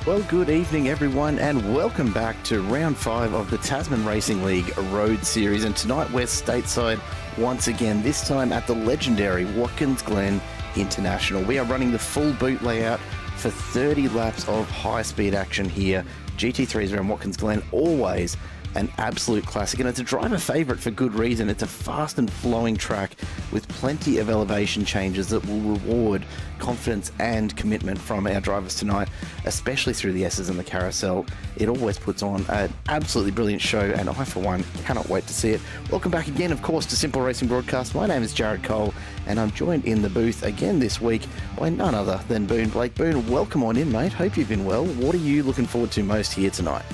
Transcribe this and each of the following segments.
Well, good evening, everyone, and welcome back to round 5 of the Tasman Racing League Road Series. And tonight we're stateside once again, this time at the legendary Watkins Glen International. We are running the full boot layout for 30 laps of high-speed action here. GT3s around Watkins Glen, always an absolute classic, and it's a driver favourite for good reason. It's a fast and flowing track with plenty of elevation changes that will reward confidence and commitment from our drivers tonight, especially through the Esses and the carousel. It always puts on an absolutely brilliant show, and I, for one, cannot wait to see it. Welcome back again, of course, to Simple Racing Broadcast. My name is Jared Cole, and I'm joined in the booth again this week by none other than Boone. Blake Boone, welcome on in, mate. Hope you've been well. What are you looking forward to most here tonight?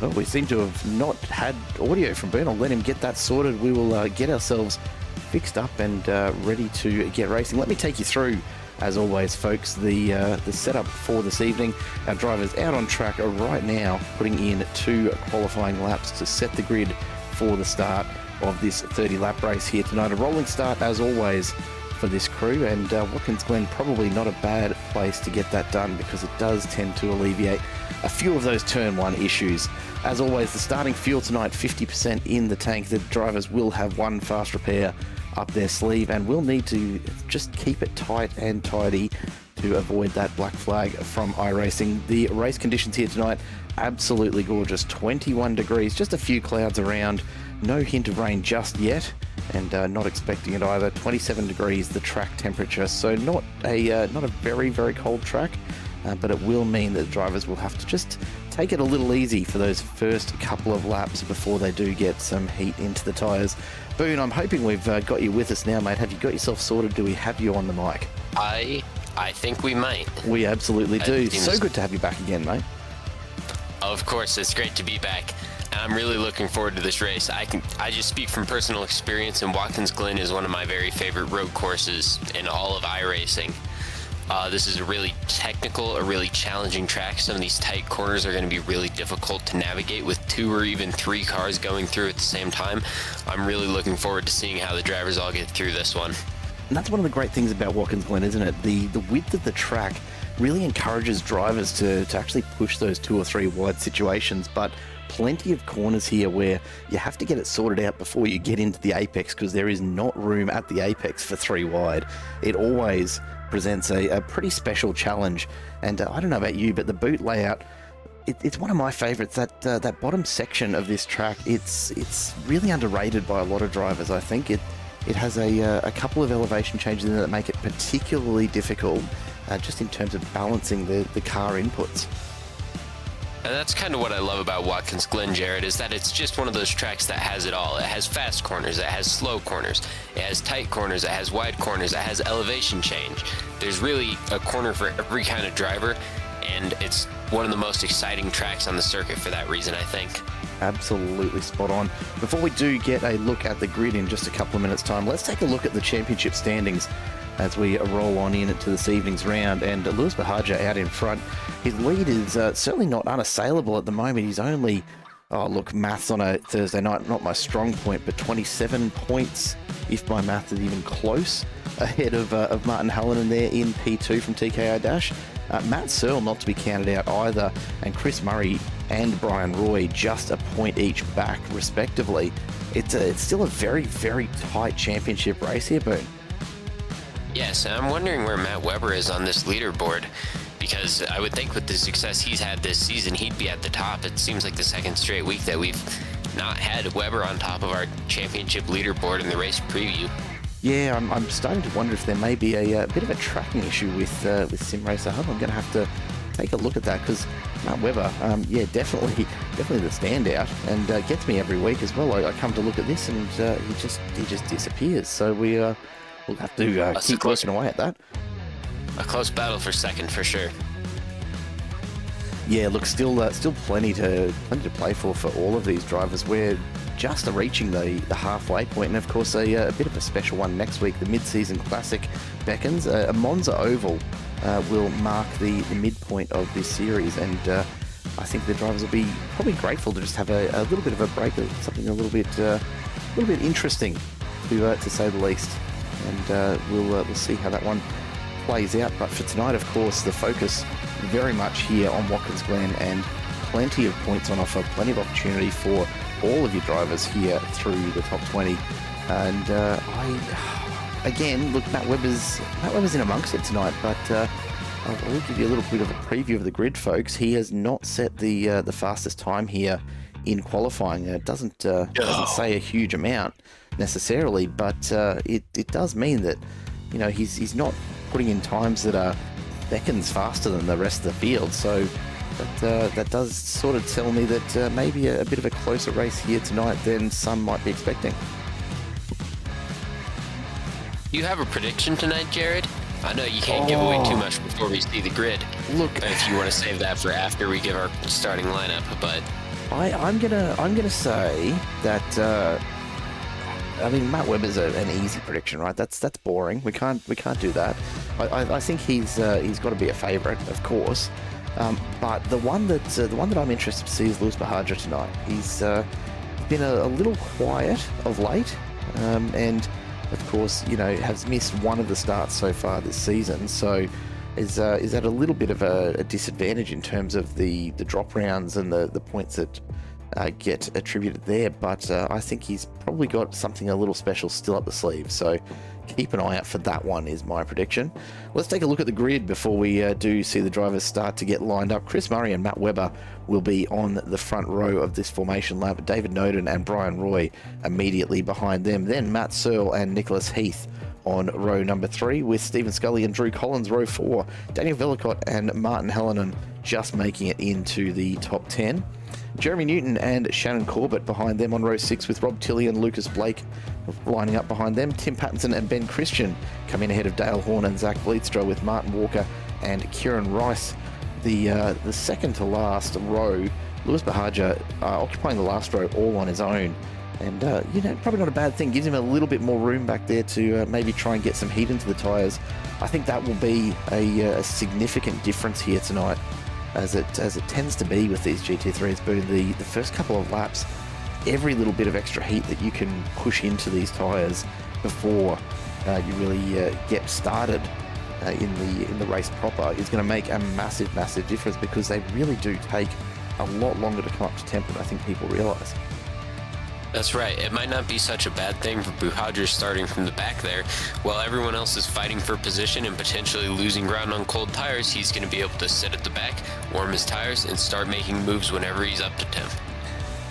Well, we seem to have not had audio from Boone. I'll let him get that sorted. We will get ourselves fixed up and ready to get racing. Let me take you through, as always, folks, the setup for this evening. Our drivers out on track right now, putting in 2 qualifying laps to set the grid for the start of this 30-lap race here tonight. A rolling start, as always, for this crew, and Watkins Glen probably not a bad place to get that done, because it does tend to alleviate a few of those turn 1 issues. As always, the starting fuel tonight, 50% in the tank. The drivers will have 1 fast repair up their sleeve, and will need to just keep it tight and tidy to avoid that black flag from iRacing. The race conditions here tonight, absolutely gorgeous. 21 degrees, just a few clouds around, No hint of rain just yet, and not expecting it either. 27 degrees the track temperature, so not a very, very cold track, but it will mean that drivers will have to just take it a little easy for those first couple of laps before they do get some heat into the tyres. Boone, I'm hoping we've got you with us now, mate. Have you got yourself sorted? Do we have you on the mic? I think we might. We absolutely do. So good to have you back again, mate. Of course, it's great to be back. I'm really looking forward to this race. I just speak from personal experience, and Watkins Glen is one of my very favorite road courses in all of iRacing. This is a really technical, a really challenging track. Some of these tight corners are going to be really difficult to navigate with 2 or even 3 cars going through at the same time. I'm really looking forward to seeing how the drivers all get through this one. And that's one of the great things about Watkins Glen, isn't it? The width of the track really encourages drivers to actually push those 2 or 3 wide situations, but plenty of corners here where you have to get it sorted out before you get into the apex, because there is not room at the apex for 3 wide. It always presents a pretty special challenge, and I don't know about you, but the boot layout, it's one of my favorites. That bottom section of this track, it's really underrated by a lot of drivers. I think it has a couple of elevation changes in it that make it particularly difficult, just in terms of balancing the car inputs. And that's kind of what I love about Watkins Glen, Jared, is that it's just one of those tracks that has it all. It has fast corners, it has slow corners, it has tight corners, it has wide corners, it has elevation change. There's really a corner for every kind of driver, and it's one of the most exciting tracks on the circuit for that reason, I think. Absolutely spot on. Before we do get a look at the grid in just a couple of minutes' time, let's take a look at the championship standings as we roll on into this evening's round. And Lewis Bahaja out in front. His lead is certainly not unassailable at the moment. He's only, maths on a Thursday night, not my strong point, but 27 points, if my math is even close, ahead of Martin Hallinan there in P2 from TKO Dash. Matt Searle not to be counted out either, and Chris Murray and Brian Roy just a point each back, respectively. It's still a very, very tight championship race here, Boone. Yes, and I'm wondering where Matt Weber is on this leaderboard, because I would think with the success he's had this season, he'd be at the top. It seems like the second straight week that we've not had Weber on top of our championship leaderboard in the race preview. Yeah, I'm starting to wonder if there may be a bit of a tracking issue with SimRacer Hub. I'm going to have to take a look at that, because Matt Weber, definitely the standout, and gets me every week as well. I come to look at this, and he just disappears. So we'll have to keep working away at that. A close battle for second for sure. Yeah, look, still plenty to play for all of these drivers. We're just reaching the halfway point, and of course a bit of a special one next week. The mid-season classic beckons. A Monza Oval will mark the midpoint of this series, and I think the drivers will be probably grateful to just have a little bit of a break, something a little bit interesting, to say the least. And we'll see how that one plays out. But for tonight, of course, the focus very much here on Watkins Glen, and plenty of points on offer, plenty of opportunity for all of your drivers here through the top 20. And Matt Webber's in amongst it tonight, but I will give you a little bit of a preview of the grid, folks. He has not set the fastest time here in qualifying. It doesn't say a huge amount necessarily, but it does mean that, he's not putting in times that are beckons faster than the rest of the field. So that does sort of tell me that maybe a bit of a closer race here tonight than some might be expecting. You have a prediction tonight, Jared? I know you can't give away too much before we see the grid. Look, if you want to save that for after we give our starting lineup, but I'm gonna say that. Matt Webber's an easy prediction, right? That's boring. We can't do that. I think he's got to be a favourite, of course. But the one that I'm interested to see is Lewis Bahaja tonight. He's been a little quiet of late, and of course, has missed one of the starts so far this season. So is at a little bit of a disadvantage in terms of the drop rounds and the points that get attributed there, but I think he's probably got something a little special still up the sleeve, so keep an eye out for that one is my prediction. Let's take a look at the grid before we do see the drivers start to get lined up. Chris Murray and Matt Webber will be on the front row of this formation lap. David Noden and Brian Roy immediately behind them. Then Matt Searle and Nicholas Heath on row number 3, with Stephen Scully and Drew Collins row 4. Daniel Vellacott and Martin Hallinan just making it into the top 10. Jeremy Newton and Shannon Corbett behind them on row 6, with Rob Tilley and Lucas Blake lining up behind them. Tim Pattinson and Ben Christian come in ahead of Dale Horn and Zach Bleedstra, with Martin Walker and Kieran Rice the second to last row. Lewis Bahaja occupying the last row all on his own, and probably not a bad thing. Gives him a little bit more room back there to maybe try and get some heat into the tyres. I think that will be a significant difference here tonight, as it tends to be with these GT3s. But in the first couple of laps, every little bit of extra heat that you can push into these tyres before you really get started in the race proper is going to make a massive difference, because they really do take a lot longer to come up to temp than I think people realise. That's right. It might not be such a bad thing for Buhagiar starting from the back there. While everyone else is fighting for position and potentially losing ground on cold tires, he's going to be able to sit at the back, warm his tires, and start making moves whenever he's up to temp.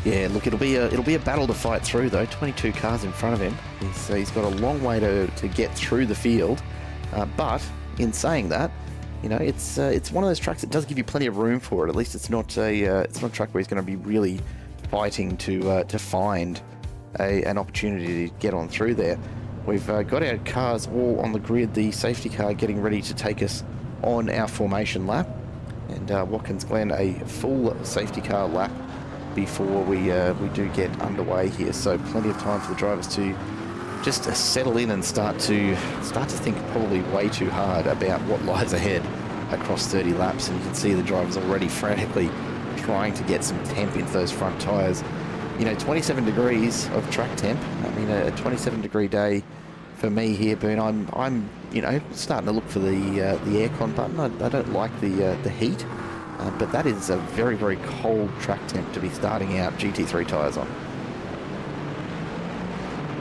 Yeah, look, it'll be a battle to fight through though. 22 cars in front of him. He's got a long way to get through the field, but in saying that, it's one of those tracks that does give you plenty of room for it. At least it's not a track where he's going to be really fighting to find an opportunity to get on through there. We've got our cars all on the grid. The safety car getting ready to take us on our formation lap, and Watkins Glen a full safety car lap before we do get underway here. So plenty of time for the drivers to just settle in and start to think probably way too hard about what lies ahead across 30 laps. And you can see the drivers already frantically trying to get some temp into those front tyres. 27 degrees of track temp. I mean, a 27 degree day for me here, Boone. I'm starting to look for the aircon button. I don't like the heat, but that is a very, very cold track temp to be starting out GT3 tyres on.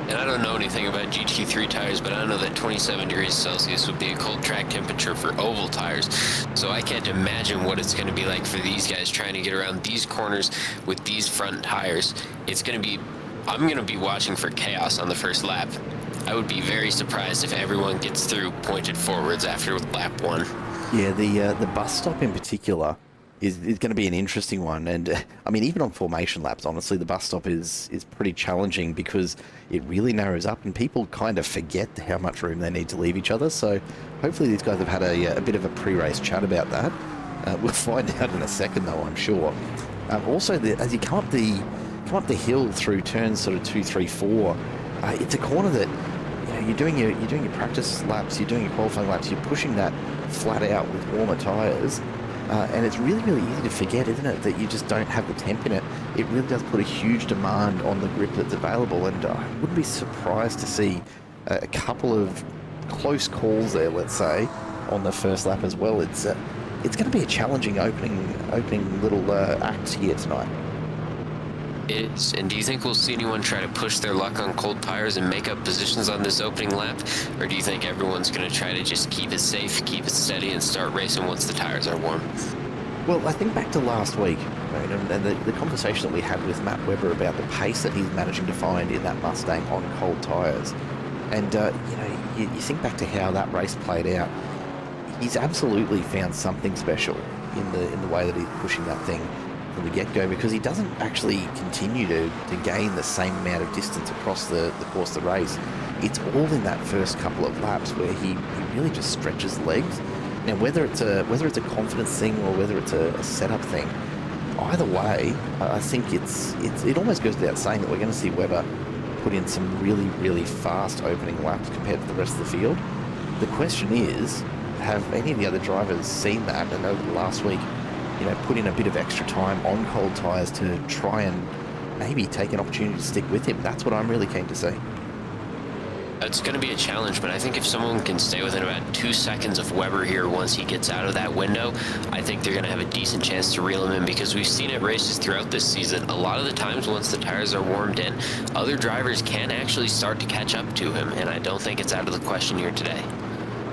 And I don't know anything about GT3 tires, but I know that 27 degrees Celsius would be a cold track temperature for oval tires. So I can't imagine what it's going to be like for these guys trying to get around these corners with these front tires. I'm going to be watching for chaos on the first lap. I would be very surprised if everyone gets through pointed forwards after lap 1. Yeah, the bus stop in particular is going to be an interesting one. And I mean, even on formation laps, honestly, the bus stop is pretty challenging, because it really narrows up and people kind of forget how much room they need to leave each other. So hopefully these guys have had a bit of a pre-race chat about that. We'll find out in a second though, I'm sure. Also, as you come up the hill through turns sort of 2, 3, 4, it's a corner that you're doing your practice laps, you're doing your qualifying laps, you're pushing that flat out with warmer tyres. And it's really, really easy to forget, isn't it, that you just don't have the temp in it. It really does put a huge demand on the grip that's available, and I wouldn't be surprised to see a couple of close calls there, let's say, on the first lap as well. It's going to be a challenging opening little act here tonight. It is. And do you think we'll see anyone try to push their luck on cold tires and make up positions on this opening lap? Or do you think everyone's going to try to just keep it safe, keep it steady, and start racing once the tires are warm? Well, I think back to last week, right, and the conversation that we had with Matt Webber about the pace that he's managing to find in that Mustang on cold tyres. And, you think back to how that race played out. He's absolutely found something special in the way that he's pushing that thing from the get-go, because he doesn't actually continue to gain the same amount of distance across the course of the race. It's all in that first couple of laps where he really just stretches legs. Now, whether it's a confidence thing or whether it's a setup thing, either way, I think it almost goes without saying that we're going to see Webber put in some really, really fast opening laps compared to the rest of the field. The question is, have any of the other drivers seen that and over the last week, put in a bit of extra time on cold tyres to try and maybe take an opportunity to stick with him? That's what I'm really keen to see. It's going to be a challenge, but I think if someone can stay within about 2 seconds of Weber here once he gets out of that window, I think they're going to have a decent chance to reel him in, because we've seen at races throughout this season, a lot of the times once the tires are warmed in, other drivers can actually start to catch up to him, and I don't think it's out of the question here today.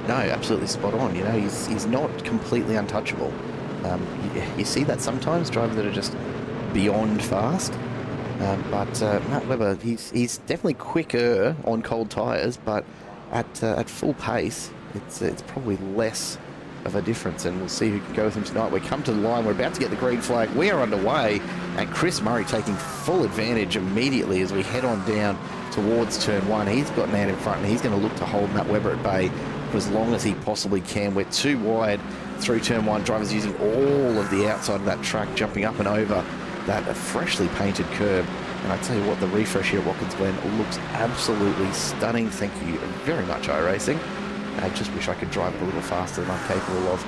No, absolutely spot on. You know, he's not completely untouchable. You see that sometimes, drivers that are just beyond fast. But Matt Weber, he's definitely quicker on cold tyres, but at full pace, it's probably less of a difference, and we'll see who can go with him tonight. We come to the line, we're about to get the green flag, we are underway, and Chris Murray taking full advantage immediately as we head on down towards turn one. He's got an out in front, and he's going to look to hold Matt Weber at bay for as long as he possibly can. We're too wide through turn one, drivers using all of the outside of that track, jumping up and over that freshly painted curb. And I tell you what, the refresh here at Watkins Glen looks absolutely stunning. Thank you very much, iRacing. I just wish I could drive it a little faster than I'm capable of.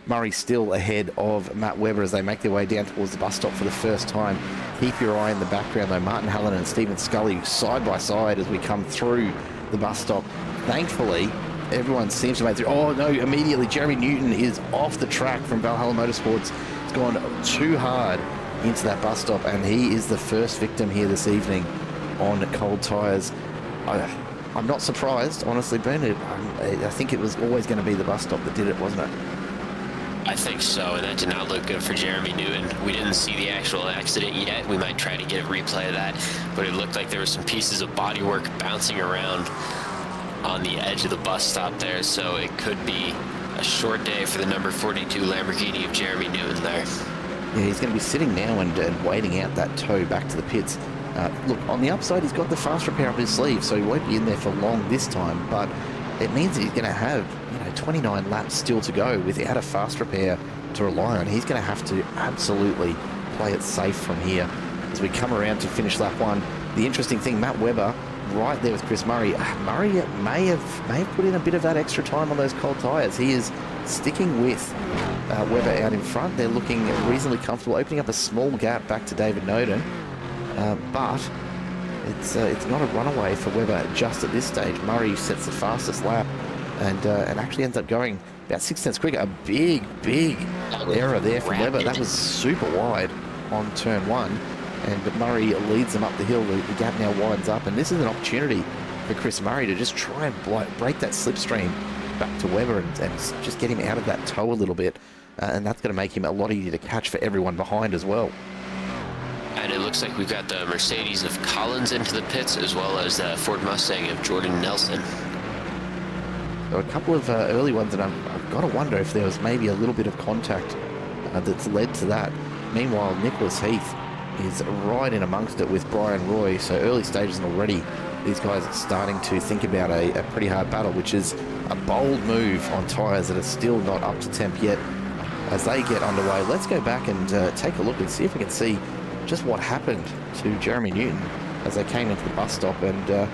Murray still ahead of Matt Weber as they make their way down towards the bus stop for the first time. Keep your eye in the background though. Martin Hallen and Stephen Scully side by side as we come through the bus stop. Thankfully, everyone seems to make it through. Oh no, immediately Jeremy Newton is off the track from Valhalla Motorsports. It's gone too hard into that bus stop, and he is the first victim here this evening on cold tyres. I'm not surprised, honestly, Ben. I think it was always going to be the bus stop that did it, wasn't it? I think so, and that did not look good for Jeremy Newton. We didn't see the actual accident yet. We might try to get a replay of that, but it looked like there were some pieces of bodywork bouncing around on the edge of the bus stop there, so it could be a short day for the number 42 Lamborghini of Jeremy Newton there. Yeah, he's going to be sitting now and waiting out that tow back to the pits. Look, on the upside, he's got the fast repair up his sleeve, so he won't be in there for long this time, but it means he's going to have 29 laps still to go without a fast repair to rely on. He's going to have to absolutely play it safe from here as we come around to finish lap one. The interesting thing, Matt Weber right there with Chris Murray. Murray may have put in a bit of that extra time on those cold tyres. He is sticking with Weber out in front. They're looking reasonably comfortable, opening up a small gap back to David Noden, but it's not a runaway for Weber just at this stage. Murray sets the fastest lap and actually ends up going about 6 tenths quicker. A big error there from Weber. That was super wide on turn one, and Murray leads them up the hill. The gap now widens up, and this is an opportunity for Chris Murray to just try and break that slipstream back to Weber and just get him out of that tow a little bit, and that's going to make him a lot easier to catch for everyone behind as well. And it looks like we've got the Mercedes of Collins into the pits, as well as the Ford Mustang of Jordan Nelson. There were a couple of early ones, and I've got to wonder if there was maybe a little bit of contact that's led to that. Meanwhile, Nicholas Heath is right in amongst it with Brian Roy, so early stages, and already these guys are starting to think about a pretty hard battle, which is a bold move on tyres that are still not up to temp yet. As they get underway, let's go back and take a look and see if we can see just what happened to Jeremy Newton as they came into the bus stop, and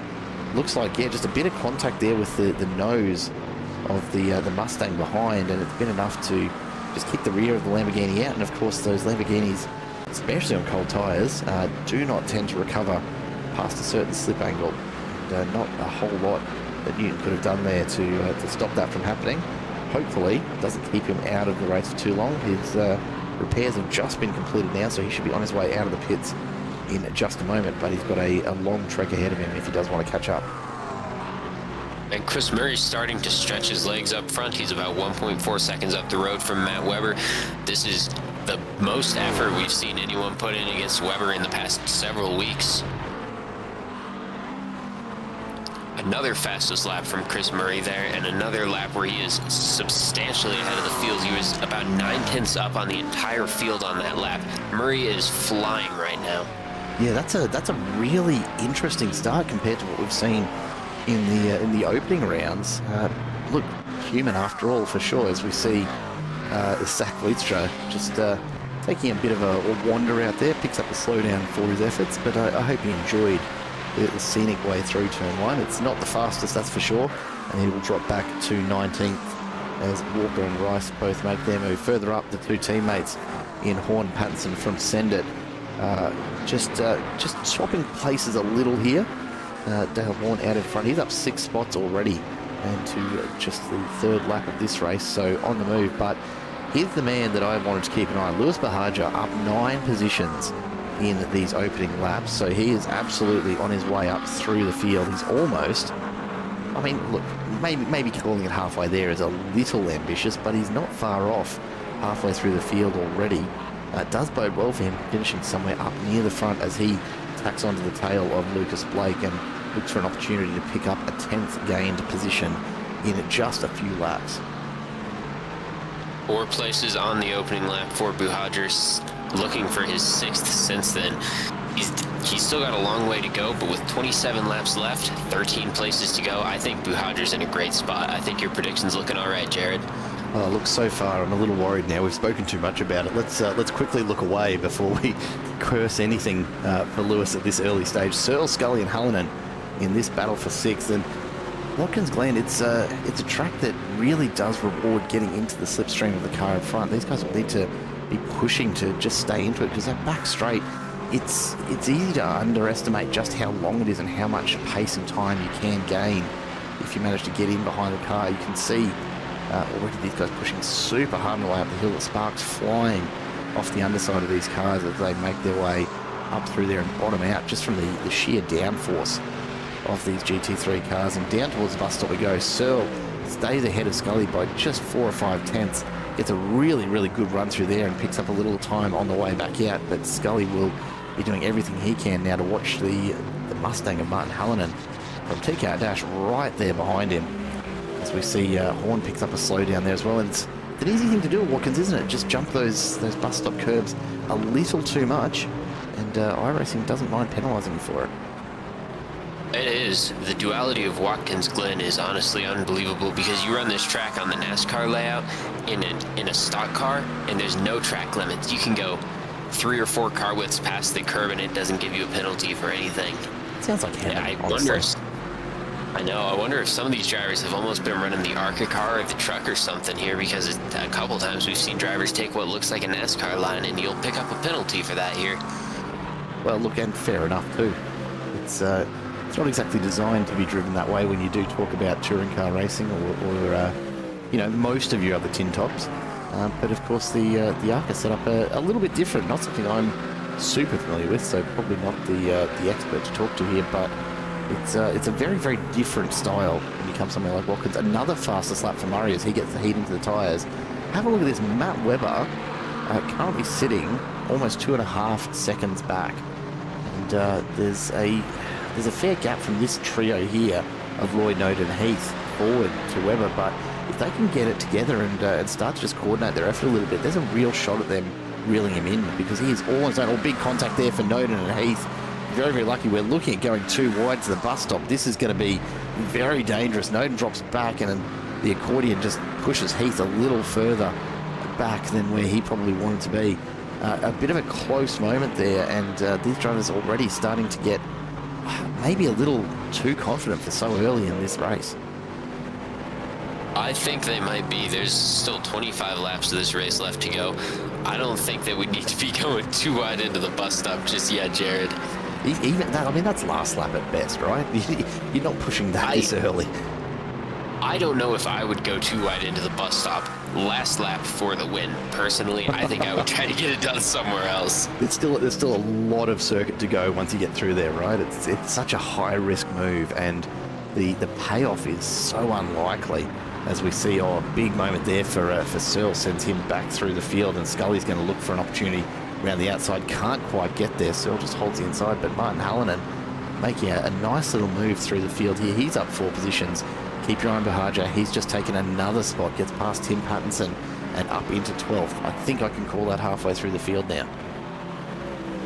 looks like, yeah, just a bit of contact there with the nose of the Mustang behind, and it's been enough to just kick the rear of the Lamborghini out. And of course, those Lamborghinis, especially on cold tyres, do not tend to recover past a certain slip angle, and not a whole lot that Newton could have done there to stop that from happening. Hopefully, it doesn't keep him out of the race for too long. His repairs have just been completed now, so he should be on his way out of the pits in just a moment, but he's got a long trek ahead of him if he does want to catch up. And Chris Murray's starting to stretch his legs up front. He's about 1.4 seconds up the road from Matt Weber. This is the most effort we've seen anyone put in against Weber in the past several weeks. Another fastest lap from Chris Murray there, and another lap where he is substantially ahead of the field. He was about 9 tenths up on the entire field on that lap. Murray is flying right now. Yeah, that's a really interesting start compared to what we've seen in the opening rounds. Look, human after all, for sure, as we see Zach Wheatstra just taking a bit of a wander out there, picks up a slowdown for his efforts, but I hope he enjoyed the scenic way through turn one. It's not the fastest, that's for sure, and he will drop back to 19th as Walker and Rice both make their move. Further up, the two teammates in Horn Pattinson from Sendit, just swapping places a little here. Dale Warren out in front. He's up 6 spots already and to just the 3rd lap of this race, so on the move. But here's the man that I wanted to keep an eye on. Lewis Bahaja up 9 positions in these opening laps, so he is absolutely on his way up through the field. He's almost, I mean, look, maybe calling it halfway there is a little ambitious, but he's not far off halfway through the field already. It does bode well for him, finishing somewhere up near the front as he tacks onto the tail of Lucas Blake and looks for an opportunity to pick up a 10th gained position in just a few laps. 4 places on the opening lap for Buhager's, looking for his 6th since then. He's still got a long way to go, but with 27 laps left, 13 places to go, I think Buhager's in a great spot. I think your prediction's looking all right, Jared. Well, look, so far I'm a little worried now. We've spoken too much about it. Let's quickly look away before we curse anything for Lewis at this early stage. Searle, Scully and Hallinan in this battle for 6th. And Watkins Glen, it's a track that really does reward getting into the slipstream of the car in front. These guys will need to be pushing to just stay into it because that back straight, it's easy to underestimate just how long it is and how much pace and time you can gain if you manage to get in behind the car. You can see already these guys pushing super hard on the way up the hill. The sparks flying off the underside of these cars as they make their way up through there and bottom out just from the sheer downforce of these GT3 cars. And down towards the bus stop we go. Searle stays ahead of Scully by just 4 or 5 tenths. Gets a really good run through there and picks up a little time on the way back out. But Scully will be doing everything he can now to watch the Mustang of Martin Hallinan from TKR Dash right there behind him. As we see Horn picks up a slowdown there as well. And it's an easy thing to do at Watkins, isn't it? Just jump those bus stop curbs a little too much. And iRacing doesn't mind penalising you for it. It is. The duality of Watkins Glen is honestly unbelievable because you run this track on the NASCAR layout in a stock car and there's no track limits. You can go 3 or 4 car widths past the curb and it doesn't give you a penalty for anything. It sounds like heaven, I wonder if some of these drivers have almost been running the ARCA car or the truck or something here, because a couple times we've seen drivers take what looks like a NASCAR line and you'll pick up a penalty for that here. Well, look, and fair enough too. It's not exactly designed to be driven that way when you do talk about touring car racing or most of your other tin tops. But of course the ARCA set up a little bit different, not something I'm super familiar with, so probably not the expert to talk to here, but it's a very different style when you come somewhere like Watkins. Another fastest lap for Murray as he gets the heat into the tyres. Have a look at this. Matt Webber currently sitting almost 2.5 seconds back, and there's a fair gap from this trio here of Lloyd, Noden and Heath forward to Webber, but if they can get it together and start to just coordinate their effort a little bit, there's a real shot at them reeling him in, because he is all on his own. Big contact there for Noden and Heath. Very lucky. We're looking at going too wide to the bus stop. This is going to be very dangerous. Noden drops back and the accordion just pushes Heath a little further back than where he probably wanted to be. A bit of a close moment there, and these drivers already starting to get maybe a little too confident for so early in this race. I think they might be. There's still 25 laps of this race left to go. I don't think that we need to be going too wide into the bus stop just yet, Jared. Even that, I mean, that's last lap at best, right? You're not pushing that this early. I don't know if I would go too wide into the bus stop last lap for the win. Personally, I think I would try to get it done somewhere else. There's still a lot of circuit to go once you get through there, right? It's such a high-risk move, and the payoff is so unlikely. As we see, a big moment there for Searle, sends him back through the field, and Scully's going to look for an opportunity around the outside. Can't quite get there. Searle just holds the inside, but Martin Hallinan making a nice little move through the field here. He's up 4 positions. Keep your eye on Bahaja. He's just taken another spot, gets past Tim Pattinson and up into 12th. I think I can call that halfway through the field now.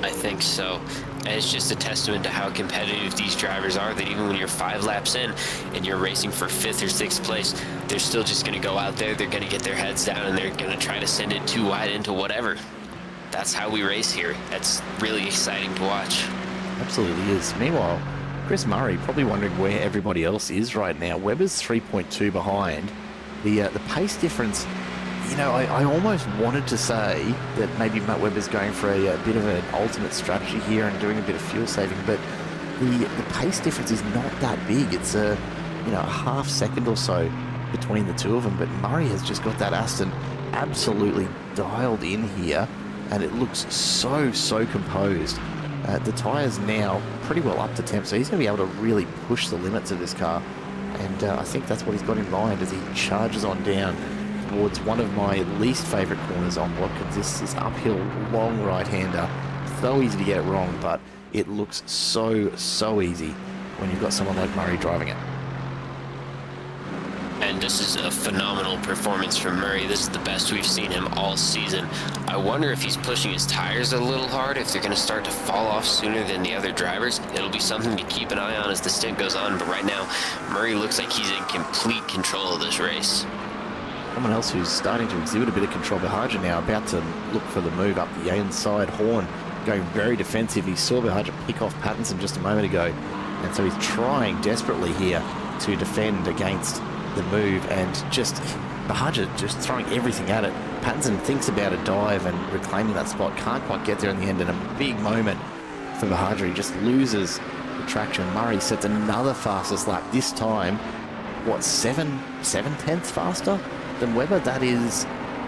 I think so. And it's just a testament to how competitive these drivers are, that even when you're 5 laps in and you're racing for 5th or 6th place, they're still just going to go out there, they're going to get their heads down, and they're going to try to send it too wide into whatever. That's how we race here. That's really exciting to watch. Absolutely is. Meanwhile, Chris Murray probably wondering where everybody else is right now. Webber's 3.2 behind. The pace difference, I almost wanted to say that maybe Matt Webber's going for a bit of an alternate strategy here and doing a bit of fuel saving, but the pace difference is not that big. It's a half second or so between the two of them, but Murray has just got that Aston absolutely dialed in here, and it looks so composed. The tyres now pretty well up to temp, so he's going to be able to really push the limits of this car, and I think that's what he's got in mind as he charges on down towards one of my least favourite corners on Watkins. This is uphill, long right-hander. So easy to get it wrong, but it looks so easy when you've got someone like Murray driving it. And this is a phenomenal performance from Murray. This is the best we've seen him all season. I wonder if he's pushing his tires a little hard, if they're going to start to fall off sooner than the other drivers. It'll be something to keep an eye on as the stint goes on, but right now, Murray looks like he's in complete control of this race. Someone else who's starting to exhibit a bit of control, Bahaja now about to look for the move up the inside. Horn going very defensive. He saw Bahaja pick off Pattinson just a moment ago, and so he's trying desperately here to defend against the move, and just Bahaja just throwing everything at it. Pattinson thinks about a dive and reclaiming that spot, can't quite get there in the end, and a big moment for Bahaja. He just loses the traction. Murray sets another fastest lap, this time, what, 7/10 faster than Webber? That is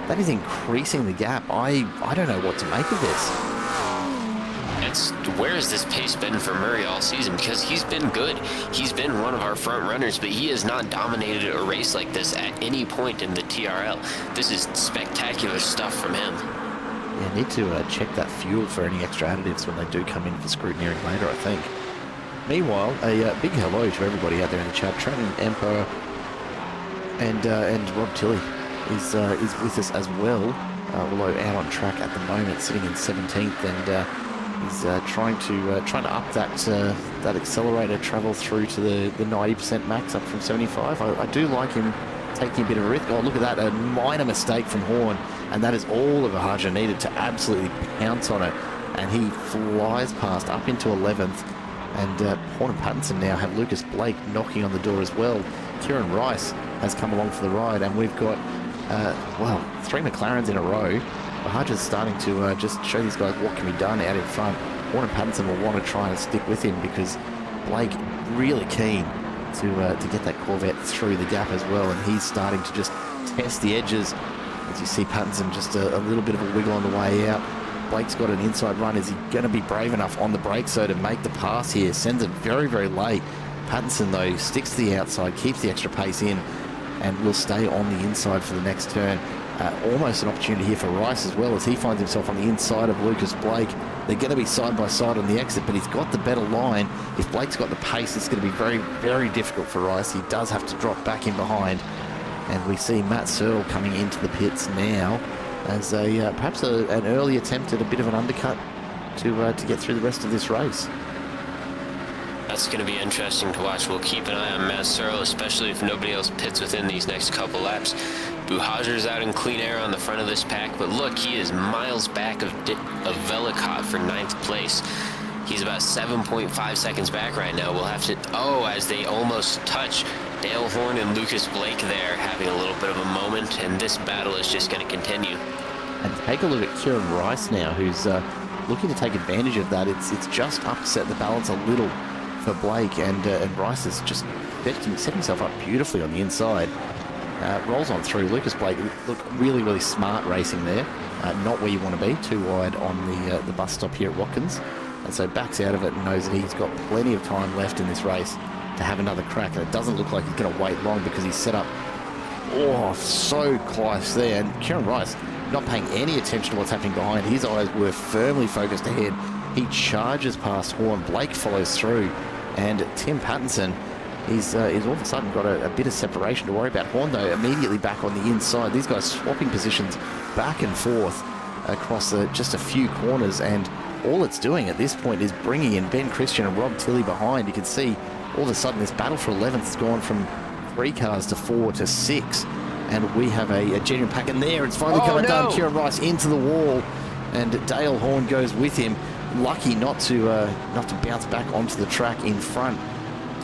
increasing the gap. I don't know what to make of this. Where has this pace been for Murray all season? Because he's been good. He's been one of our front runners, but he has not dominated a race like this at any point in the TRL. This is spectacular stuff from him. Yeah, need to check that fuel for any extra additives when they do come in for scrutineering later, I think. Meanwhile, a big hello to everybody out there in the chat. Trenton Emperor and Rob Tilley is with us as well, although out on track at the moment, sitting in 17th, and he's trying to up that accelerator travel through to the 90% max, up from 75. I do like him taking a bit of a risk. Oh, look at that, a minor mistake from Horn, and that is all that Bahaja needed to absolutely pounce on it, and he flies past up into 11th, and Horn and Pattinson now have Lucas Blake knocking on the door as well. Kieran Rice has come along for the ride, and we've got, 3 McLarens in a row. Bahaja's starting to just show these guys what can be done out in front. Warren Pattinson will want to try and stick with him because Blake really keen to get that Corvette through the gap as well, and he's starting to just test the edges. As you see Pattinson just a little bit of a wiggle on the way out. Blake's got an inside run. Is he going to be brave enough on the brakes so to make the pass here? Sends it very late. Pattinson though sticks to the outside, keeps the extra pace in, and will stay on the inside for the next turn. Almost an opportunity here for Rice as well, as he finds himself on the inside of Lucas Blake. They're going to be side by side on the exit, but he's got the better line. If Blake's got the pace, it's going to be very difficult for Rice. He does have to drop back in behind, and we see Matt Searle coming into the pits now as perhaps an early attempt at a bit of an undercut to get through the rest of this race. That's going to be interesting to watch. We'll keep an eye on Matt Searle, especially if nobody else pits within these next couple laps. Bahaja's out in clean air on the front of this pack, but look, he is miles back of Velicott for 9th place. He's about 7.5 seconds back right now. We'll have to, as they almost touch, Dale Horn and Lucas Blake there having a little bit of a moment, and this battle is just going to continue. And take a look at Kieran Rice now, who's looking to take advantage of that. It's just upset the balance a little for Blake, and Rice has just set himself up beautifully on the inside. Rolls on through. Lucas Blake, look, really smart racing there. Not where you want to be, too wide on the bus stop here at Watkins. And so backs out of it and knows that he's got plenty of time left in this race to have another crack. And it doesn't look like he's going to wait long because he's set up, so close there. And Kieran Rice not paying any attention to what's happening behind. His eyes were firmly focused ahead. He charges past Horn. Blake follows through. And Tim Pattinson, he's all of a sudden got a bit of separation to worry about. Horn, though, immediately back on the inside. These guys swapping positions back and forth across just a few corners, and all it's doing at this point is bringing in Ben Christian and Rob Tilley behind. You can see all of a sudden this battle for 11th has gone from 3 cars to 4 to 6, and we have a genuine pack in there. It's finally coming down. Kieran Rice into the wall, and Dale Horn goes with him. Lucky not to bounce back onto the track in front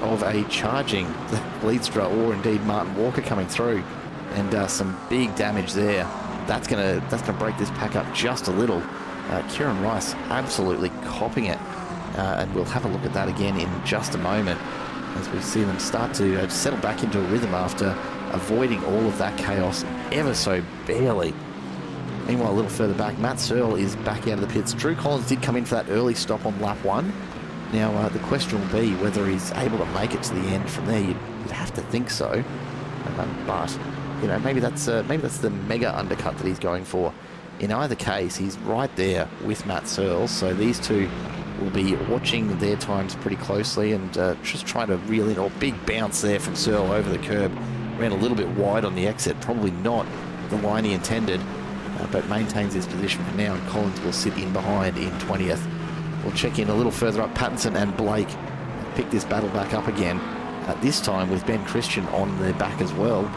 of a charging Bleedstra or indeed Martin Walker coming through, and some big damage there. That's gonna break this pack up just a little. Kieran Rice absolutely copping it and we'll have a look at that again in just a moment as we see them start to settle back into a rhythm after avoiding all of that chaos ever so barely. Meanwhile, a little further back, Matt Searle is back out of the pits. Drew Collins did come in for that early stop on lap 1. Now, the question will be whether he's able to make it to the end from there. You'd have to think so. But, you know, maybe that's the mega undercut that he's going for. In either case, he's right there with Matt Searle, so these two will be watching their times pretty closely and just trying to reel in. Big bounce there from Searle over the curb. Ran a little bit wide on the exit, probably not the line he intended. But maintains his position for now, and Collins will sit in behind in 20th. We'll check in a little further up. Pattinson and Blake pick this battle back up again, this time with Ben Christian on their back as well.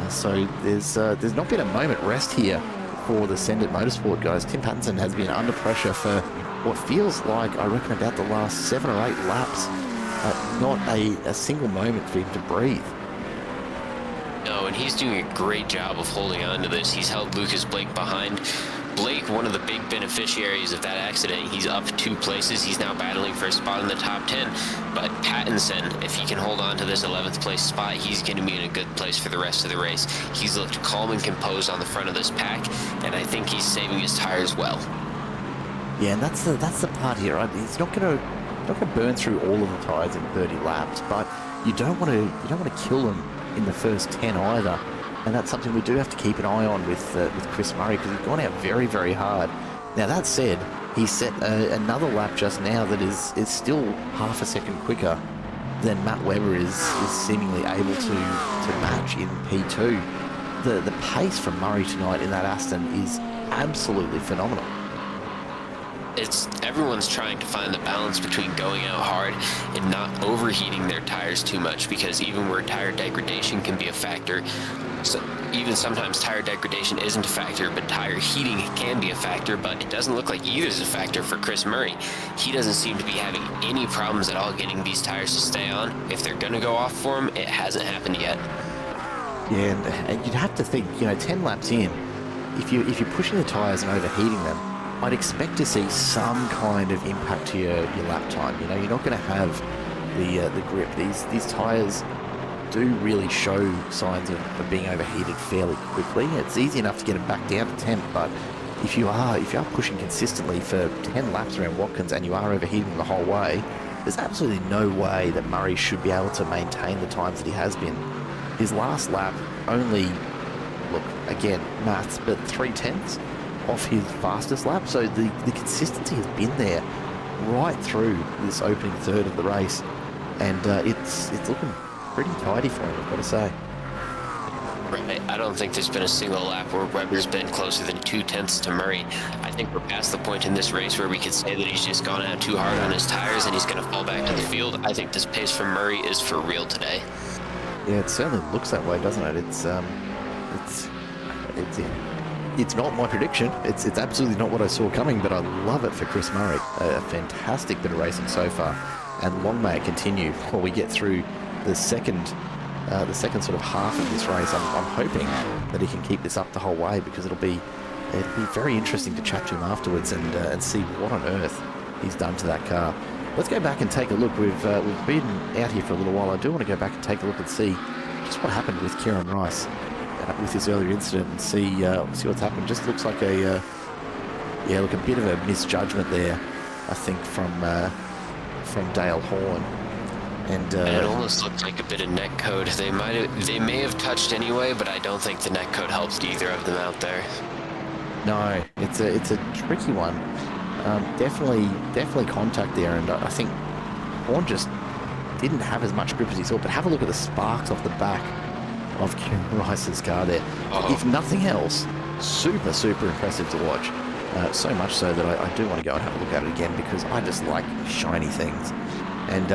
So there's not been a moment rest here for the Send It Motorsport guys. Tim Pattinson has been under pressure for what feels like, I reckon, about the last 7 or 8 laps. Not a single moment for him to breathe. No, and he's doing a great job of holding on to this. He's held Lucas Blake behind. Blake, one of the big beneficiaries of that accident, he's up 2 places. He's now battling for a spot in the top 10. But Pattinson, if he can hold on to this 11th place spot, he's going to be in a good place for the rest of the race. He's looked calm and composed on the front of this pack, and I think he's saving his tires well. Yeah, and that's the part here, right? He's not going to burn through all of the tires in 30 laps, but you don't want to kill them in the first 10 either, and that's something we do have to keep an eye on with Chris Murray, because he's gone out very, very hard. Now that said, he set another lap just now that is still half a second quicker than Matt Webber is seemingly able to match in P2. The pace from Murray tonight in that Aston is absolutely phenomenal. Everyone's trying to find the balance between going out hard and not overheating their tires too much, because even where tire degradation can be a factor, so even sometimes tire degradation isn't a factor, but tire heating can be a factor. But it doesn't look like either is a factor for Chris Murray. He doesn't seem to be having any problems at all getting these tires to stay on. If they're going to go off for him, it hasn't happened yet. Yeah, and you'd have to think, 10 laps in, if you're pushing the tires and overheating them, I'd expect to see some kind of impact to your lap time. You're not going to have the grip. These tires do really show signs of being overheated fairly quickly. It's easy enough to get them back down to temp, but if you are pushing consistently for 10 laps around Watkins and you are overheating them the whole way, there's absolutely no way that Murray should be able to maintain the times that he has been. His last lap only, look, again, maths, but 3/10 off his fastest lap, so the consistency has been there right through this opening third of the race, and it's looking pretty tidy for him, I've got to say. Right. I don't think there's been a single lap where Webber's been closer than 2/10 to Murray. I think we're past the point in this race where we could say that he's just gone out too hard on his tires and he's going to fall back to the field. I think this pace from Murray is for real today. Yeah, it certainly looks that way, doesn't it? It's not my prediction. It's absolutely not what I saw coming, but I love it for Chris Murray. A fantastic bit of racing so far, and long may it continue while we get through the second sort of half of this race. I'm hoping that he can keep this up the whole way, because it'll be very interesting to chat to him afterwards and see what on earth he's done to that car. Let's go back and take a look. We've been out here for a little while. I do want to go back and take a look and see just what happened with Kieran Rice with this earlier incident, and see what's happened. Just looks like a bit of a misjudgment there, I think, from Dale Horn. And it almost looked like a bit of net code. They may have touched anyway, but I don't think the net code helped either of them out there. No, it's a tricky one. Definitely contact there, and I think Horn just didn't have as much grip as he thought. But have a look at the sparks off the back of Kieran Rice's car there. If nothing else, super impressive to watch. So much so that I do want to go and have a look at it again, because I just like shiny things. And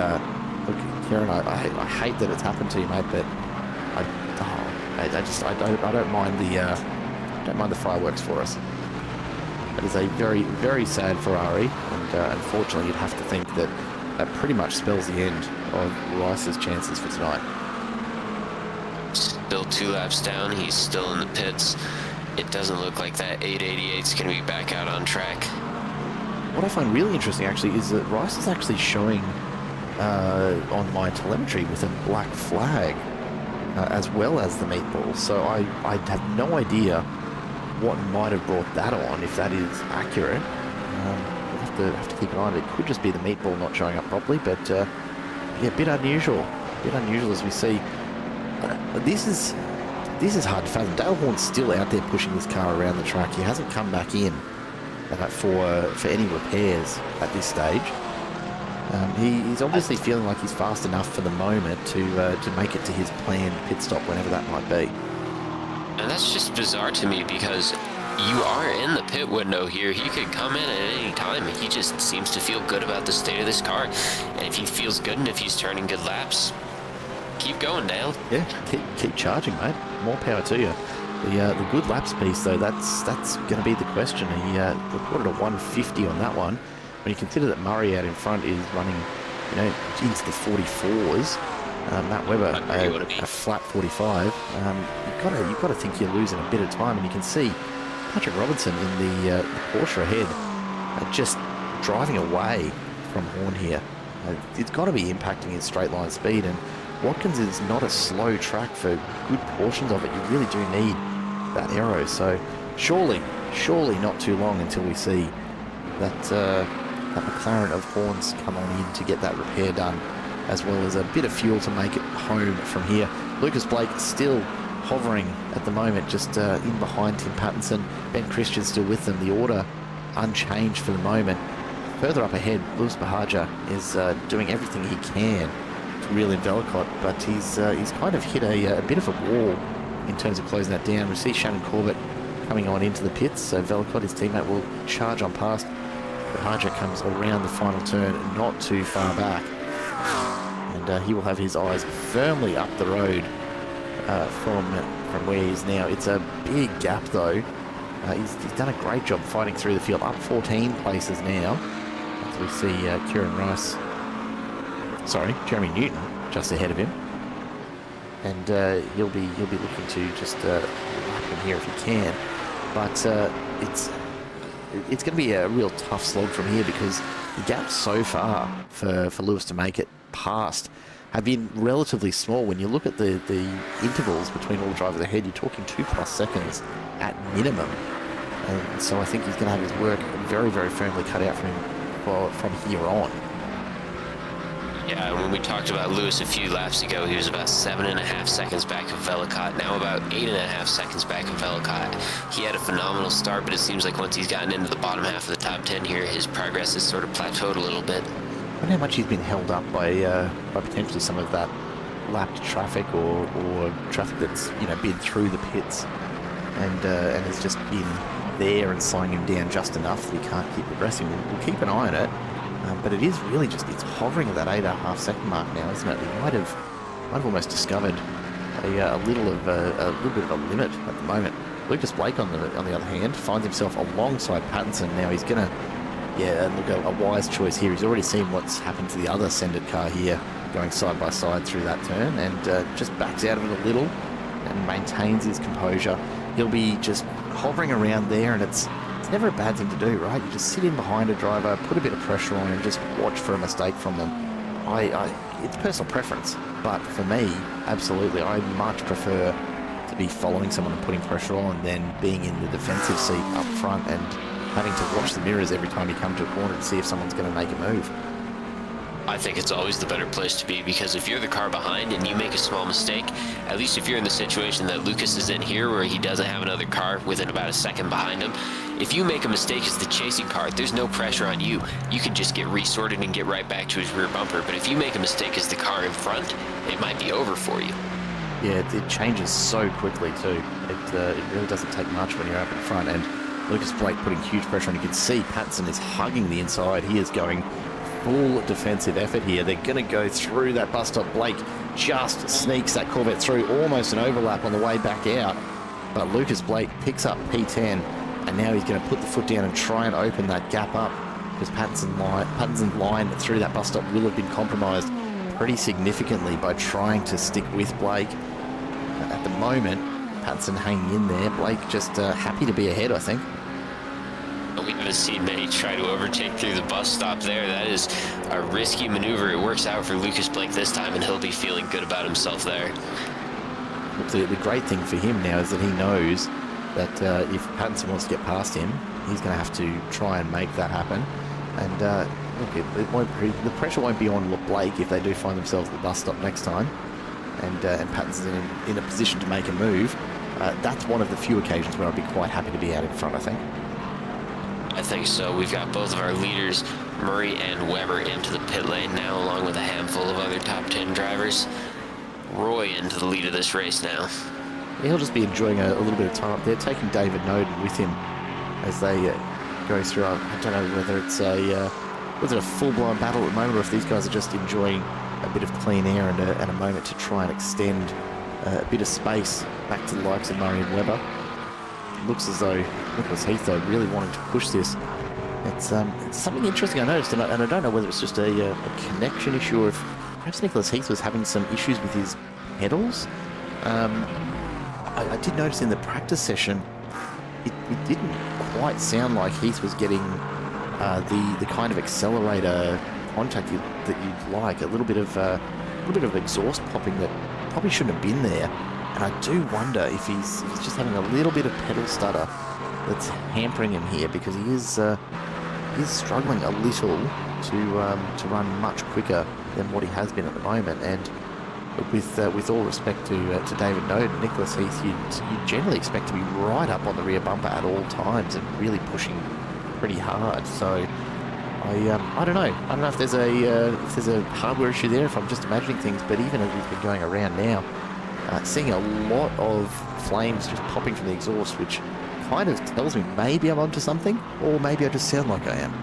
look, Kieran, I hate that it's happened to you, mate, but I don't mind the fireworks for us. It is a very, very sad Ferrari, and unfortunately you'd have to think that pretty much spells the end of Rice's chances for tonight. Still 2 laps down, he's still in the pits. It doesn't look like that 888 is going to be back out on track. what I find really interesting actually is that Rice is actually showing on my telemetry with a black flag as well as the meatball. So I have no idea what might have brought that on, if that is accurate. We'll have to keep an eye on it. It could just be the meatball not showing up properly, but yeah, a bit unusual. As we see. This is hard to fathom. Dale Horn's still out there pushing this car around the track. He hasn't come back in for any repairs at this stage. He's obviously feeling like he's fast enough for the moment to make it to his planned pit stop, whenever that might be. And that's just bizarre to me, because you are in the pit window here. He could come in at any time. He just seems to feel good about the state of this car. And if he feels good and if he's turning good laps, keep going, Dale. Yeah, keep charging, mate. More power to you. The good laps piece, though, that's going to be the question. He recorded a 150 on that one. When you consider that Murray out in front is running, into the 44s, Matt Webber a flat 45. You've got to think you're losing a bit of time, and you can see Patrick Robinson in the Porsche ahead, just driving away from Horn here. It's got to be impacting his straight line speed, and Watkins is not a slow track for good portions of it. You really do need that aero. So surely not too long until we see that McLaren of Horns come on in to get that repair done, as well as a bit of fuel to make it home from here. Lucas Blake still hovering at the moment, just in behind Tim Pattinson. Ben Christian still with them. The order unchanged for the moment. Further up ahead, Lewis Bahaja is doing everything he can to reel in Velicott, but he's kind of hit a bit of a wall in terms of closing that down. We see Shannon Corbett coming on into the pits, so Velicott, his teammate, will charge on past. Bahaja comes around the final turn, not too far back, and he will have his eyes firmly up the road from where he is now. It's a big gap, though. He's done a great job fighting through the field, up 14 places now. As we see Jeremy Newton just ahead of him, and he'll be looking to just lap him here if he can. But it's going to be a real tough slog from here, because the gaps so far for Lewis to make it past have been relatively small. When you look at the intervals between all the drivers ahead, you're talking 2+ seconds at minimum. And so I think he's going to have his work very, very firmly cut out from here on. Yeah, when we talked about Lewis a few laps ago, he was about 7.5 seconds back of Velicott, now about 8.5 seconds back of Velicott. He had a phenomenal start, but it seems like once he's gotten into the bottom half of the top 10 here, his progress has sort of plateaued a little bit. I wonder how much he's been held up by potentially some of that lapped traffic or traffic that's been through the pits and has just been there and slowing him down just enough that he can't keep progressing. We'll keep an eye on it. But it is really it's hovering at that 8.5 second mark now, isn't it? We might have almost discovered a little bit of a limit at the moment. Lucas Blake, on the other hand, finds himself alongside Pattinson. Now he's gonna, look, a wise choice here. He's already seen what's happened to the other Sendit car here, going side by side through that turn, and just backs out of it a little and maintains his composure. He'll be just hovering around there, and it's never a bad thing to do, right? You just sit in behind a driver, put a bit of pressure on, and just watch for a mistake from them. It's personal preference, but for me, absolutely, I much prefer to be following someone and putting pressure on than being in the defensive seat up front and having to watch the mirrors every time you come to a corner to see if someone's going to make a move. I think it's always the better place to be, because if you're the car behind and you make a small mistake, at least if you're in the situation that Lucas is in here, where he doesn't have another car within about a second behind him, if you make a mistake as the chasing car, there's no pressure on you. You can just get resorted and get right back to his rear bumper. But if you make a mistake as the car in front, it might be over for you. Yeah, it changes so quickly too. It really doesn't take much when you're up in front. And Lucas Blake putting huge pressure on. You can see Pattinson is hugging the inside. He is going full defensive effort here. They're going to go through that bus stop. Blake just sneaks that Corvette through, almost an overlap on the way back out. But Lucas Blake picks up P10, and now he's going to put the foot down and try and open that gap up, because Pattinson's line through that bus stop will have been compromised pretty significantly by trying to stick with Blake. At the moment, Pattinson hanging in there. Blake just happy to be ahead, I think. We haven't seen many try to overtake through the bus stop there. That is a risky maneuver. It works out for Lucas Blake this time, and he'll be feeling good about himself there. The great thing for him now is that he knows that if Pattinson wants to get past him, he's going to have to try and make that happen. And look, the pressure won't be on Blake if they do find themselves at the bus stop next time, and Pattinson's in a position to make a move. That's one of the few occasions where I'd be quite happy to be out in front, I think. I think so. We've got both of our leaders, Murray and Webber, into the pit lane now, along with a handful of other top 10 drivers. Roy into the lead of this race now. Yeah, he'll just be enjoying a little bit of time up there, taking David Noden with him as they go through. I don't know whether it's a full-blown battle at the moment, or if these guys are just enjoying a bit of clean air and a moment to try and extend a bit of space back to the likes of Murray and Webber. It looks as though Nicholas Heath, though, really wanting to push this. It's something interesting I noticed, and I don't know whether it's just a connection issue, or if perhaps Nicholas Heath was having some issues with his pedals. I did notice in the practice session, it didn't quite sound like Heath was getting the kind of accelerator contact that you'd like. A little bit of exhaust popping that probably shouldn't have been there. And I do wonder if he's just having a little bit of pedal stutter that's hampering him here, because he is struggling a little to run much quicker than what he has been at the moment. And with all respect to David Noden, Nicholas Heath, you'd generally expect to be right up on the rear bumper at all times and really pushing pretty hard. So I don't know. I don't know if there's a hardware issue there, if I'm just imagining things. But even as we've been going around now, seeing a lot of flames just popping from the exhaust, which kind of tells me maybe I'm onto something, or maybe I just sound like I am.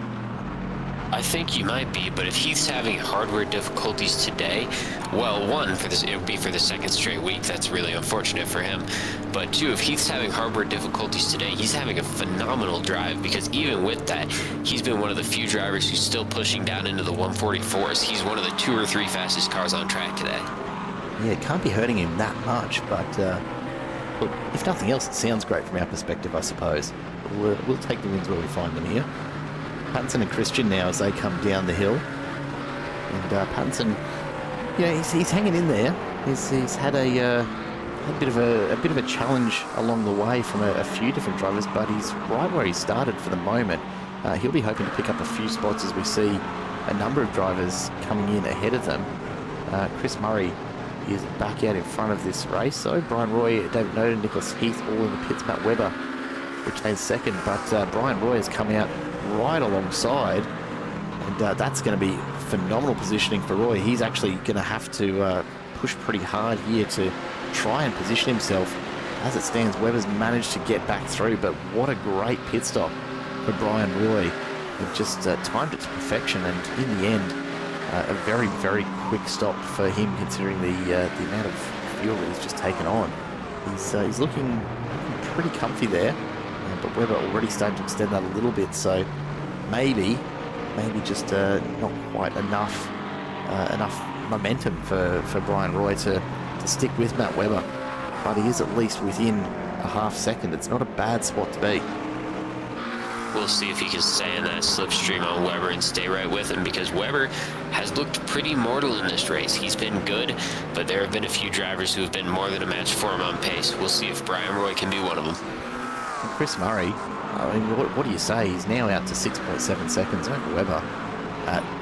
I think you might be, but if Heath's having hardware difficulties today, well, one, it would be for the second straight week. That's really unfortunate for him. But two, if Heath's having hardware difficulties today, he's having a phenomenal drive, because even with that, he's been one of the few drivers who's still pushing down into the 144s. He's one of the 2 or 3 fastest cars on track today. Yeah, it can't be hurting him that much, but look, if nothing else, it sounds great from our perspective, I suppose. We'll take the wins where we find them here. Pattinson and Christian now as they come down the hill, and Pattinson, he's hanging in there. He's had a bit of a challenge along the way from a few different drivers, but he's right where he started for the moment. He'll be hoping to pick up a few spots as we see a number of drivers coming in ahead of them. Chris Murray is back out in front of this race, so Brian Roy, David Noden, Nicholas Heath all in the pits. Matt Webber retains second, but Brian Roy has come out right alongside, and that's going to be phenomenal positioning for Roy. He's actually going to have to push pretty hard here to try and position himself. As it stands, Webber's managed to get back through, but what a great pit stop for Brian Roy. It just timed it to perfection, and in the end, a very, very quick stop for him, considering the amount of fuel that he's just taken on. He's looking pretty comfy there, but Webber already starting to extend that a little bit, so maybe just not quite enough momentum for Brian Roy to stick with Matt Webber, but he is at least within a half second. It's not a bad spot to be. We'll see if he can stay in that slipstream on Webber and stay right with him, because Webber has looked pretty mortal in this race. He's been good, but there have been a few drivers who have been more than a match for him on pace. We'll see if Brian Roy can be one of them. And Chris Murray, I mean, what do you say? He's now out to 6.7 seconds over Webber.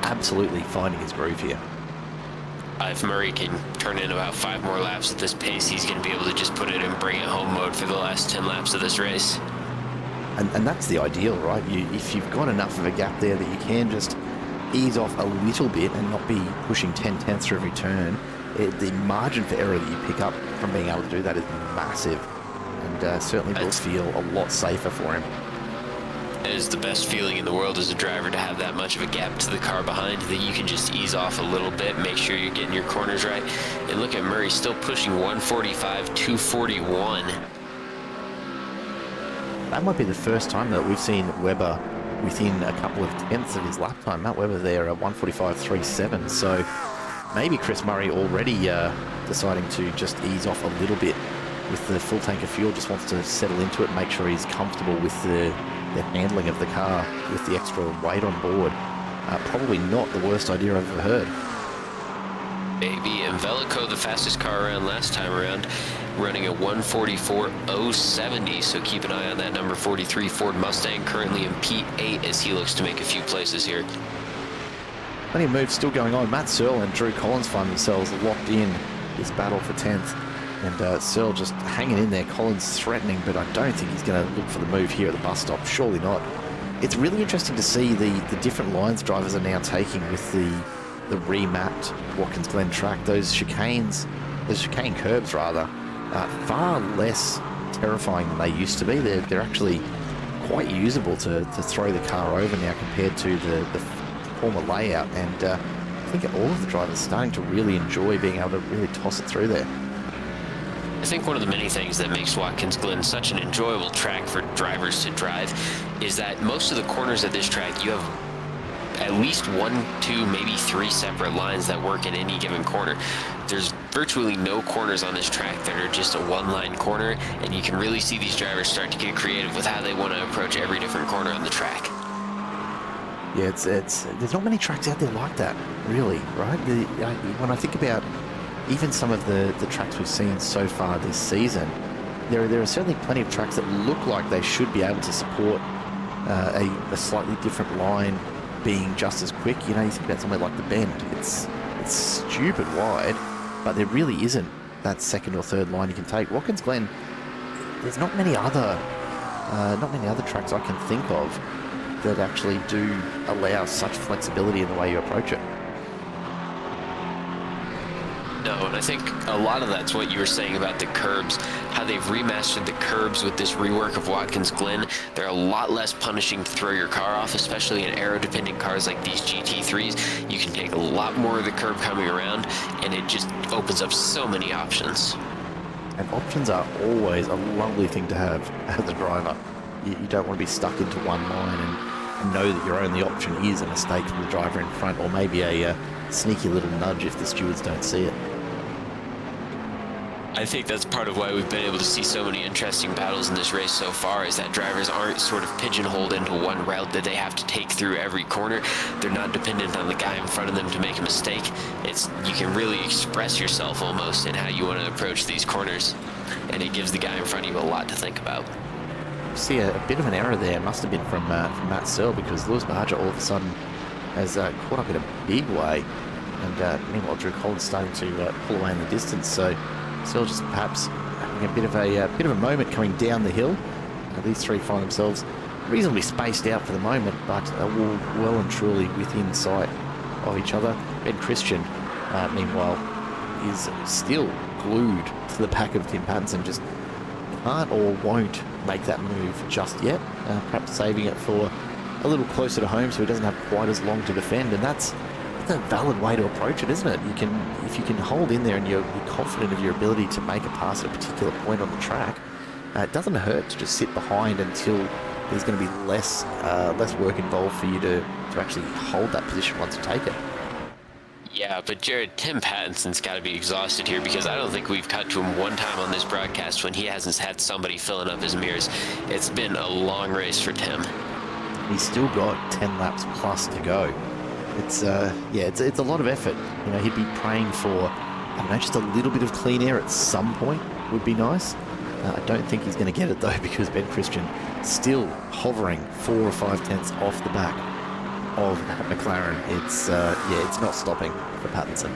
Absolutely finding his groove here. If Murray can turn in about 5 more laps at this pace, he's going to be able to just put it in bring it home mode for the last 10 laps of this race. And that's the ideal, right? If you've got enough of a gap there that you can just ease off a little bit and not be pushing 10 tenths for every turn, the margin for error that you pick up from being able to do that is massive, and certainly will feel a lot safer for him. It is the best feeling in the world as a driver to have that much of a gap to the car behind, that you can just ease off a little bit, make sure you're getting your corners right. And look at Murray still pushing 145, 241. That might be the first time that we've seen Webber within a couple of tenths of his lap time. Matt Webber there at 145.37, so maybe Chris Murray already deciding to just ease off a little bit with the full tank of fuel, just wants to settle into it, make sure he's comfortable with the the handling of the car with the extra weight on board. Probably not the worst idea I've ever heard. Baby, and Velico, the fastest car around last time around, running a 1:44.070, so keep an eye on that number 43 Ford Mustang, currently in P8 as he looks to make a few places here. Plenty of moves still going on. Matt Searle and Drew Collins find themselves locked in this battle for 10th. And Searle just hanging in there. Collins threatening, but I don't think he's going to look for the move here at the bus stop. Surely not. It's really interesting to see the different lines drivers are now taking with the remapped Watkins Glen track. Those chicane curbs rather, far less terrifying than they used to be. They're actually quite usable to throw the car over now compared to the former layout. And I think all of the drivers are starting to really enjoy being able to really toss it through there. I think one of the many things that makes Watkins Glen such an enjoyable track for drivers to drive is that most of the corners of this track, you have at least 1, 2, maybe 3 separate lines that work in any given corner. There's virtually no corners on this track that are just a one-line corner, and you can really see these drivers start to get creative with how they want to approach every different corner on the track. Yeah, there's not many tracks out there like that, really, right? When I think about even some of the tracks we've seen so far this season, there are certainly plenty of tracks that look like they should be able to support a slightly different line being just as quick. You know, you think about somewhere like the Bend, it's stupid wide, but there really isn't that second or third line you can take. Watkins Glen, there's not many other tracks I can think of that actually do allow such flexibility in the way you approach it. No, and I think a lot of that's what you were saying about the curbs, how they've remastered the curbs with this rework of Watkins Glen. They're a lot less punishing to throw your car off, especially in aero-dependent cars like these GT3s. You can take a lot more of the curb coming around, and it just opens up so many options. And options are always a lovely thing to have as a driver. You don't want to be stuck into one line and know that your only option is a mistake from the driver in front, or maybe a sneaky little nudge if the stewards don't see it. I think that's part of why we've been able to see so many interesting battles in this race so far, is that drivers aren't sort of pigeonholed into one route that they have to take through every corner. They're not dependent on the guy in front of them to make a mistake. You can really express yourself almost in how you want to approach these corners, and it gives the guy in front of you a lot to think about. See a bit of an error there must have been from Matt Searle, because Lewis Barger all of a sudden has caught up in a big way, and meanwhile Drew Collins starting to pull away in the distance. So Searle just perhaps having a bit of a moment coming down the hill. These three find themselves reasonably spaced out for the moment, but well and truly within sight of each other. Ben Christian, meanwhile, is still glued to the back of Tim Pattinson, just can't or won't make that move just yet. Perhaps saving it for a little closer to home so he doesn't have quite as long to defend, and that's a valid way to approach it, isn't it? If you can hold in there and you're confident of your ability to make a pass at a particular point on the track, it doesn't hurt to just sit behind until there's going to be less work involved for you to actually hold that position once you take it. Yeah, but Jared, Tim Pattinson's got to be exhausted here, because I don't think we've cut to him one time on this broadcast when he hasn't had somebody filling up his mirrors. It's been a long race for Tim. He's still got 10 laps plus to go. It's a lot of effort. You know, he'd be praying for, I don't know, just a little bit of clean air at some point would be nice. I don't think he's going to get it though, because Ben Christian still hovering 4 or 5 tenths off the back of McLaren. It's not stopping for Pattinson.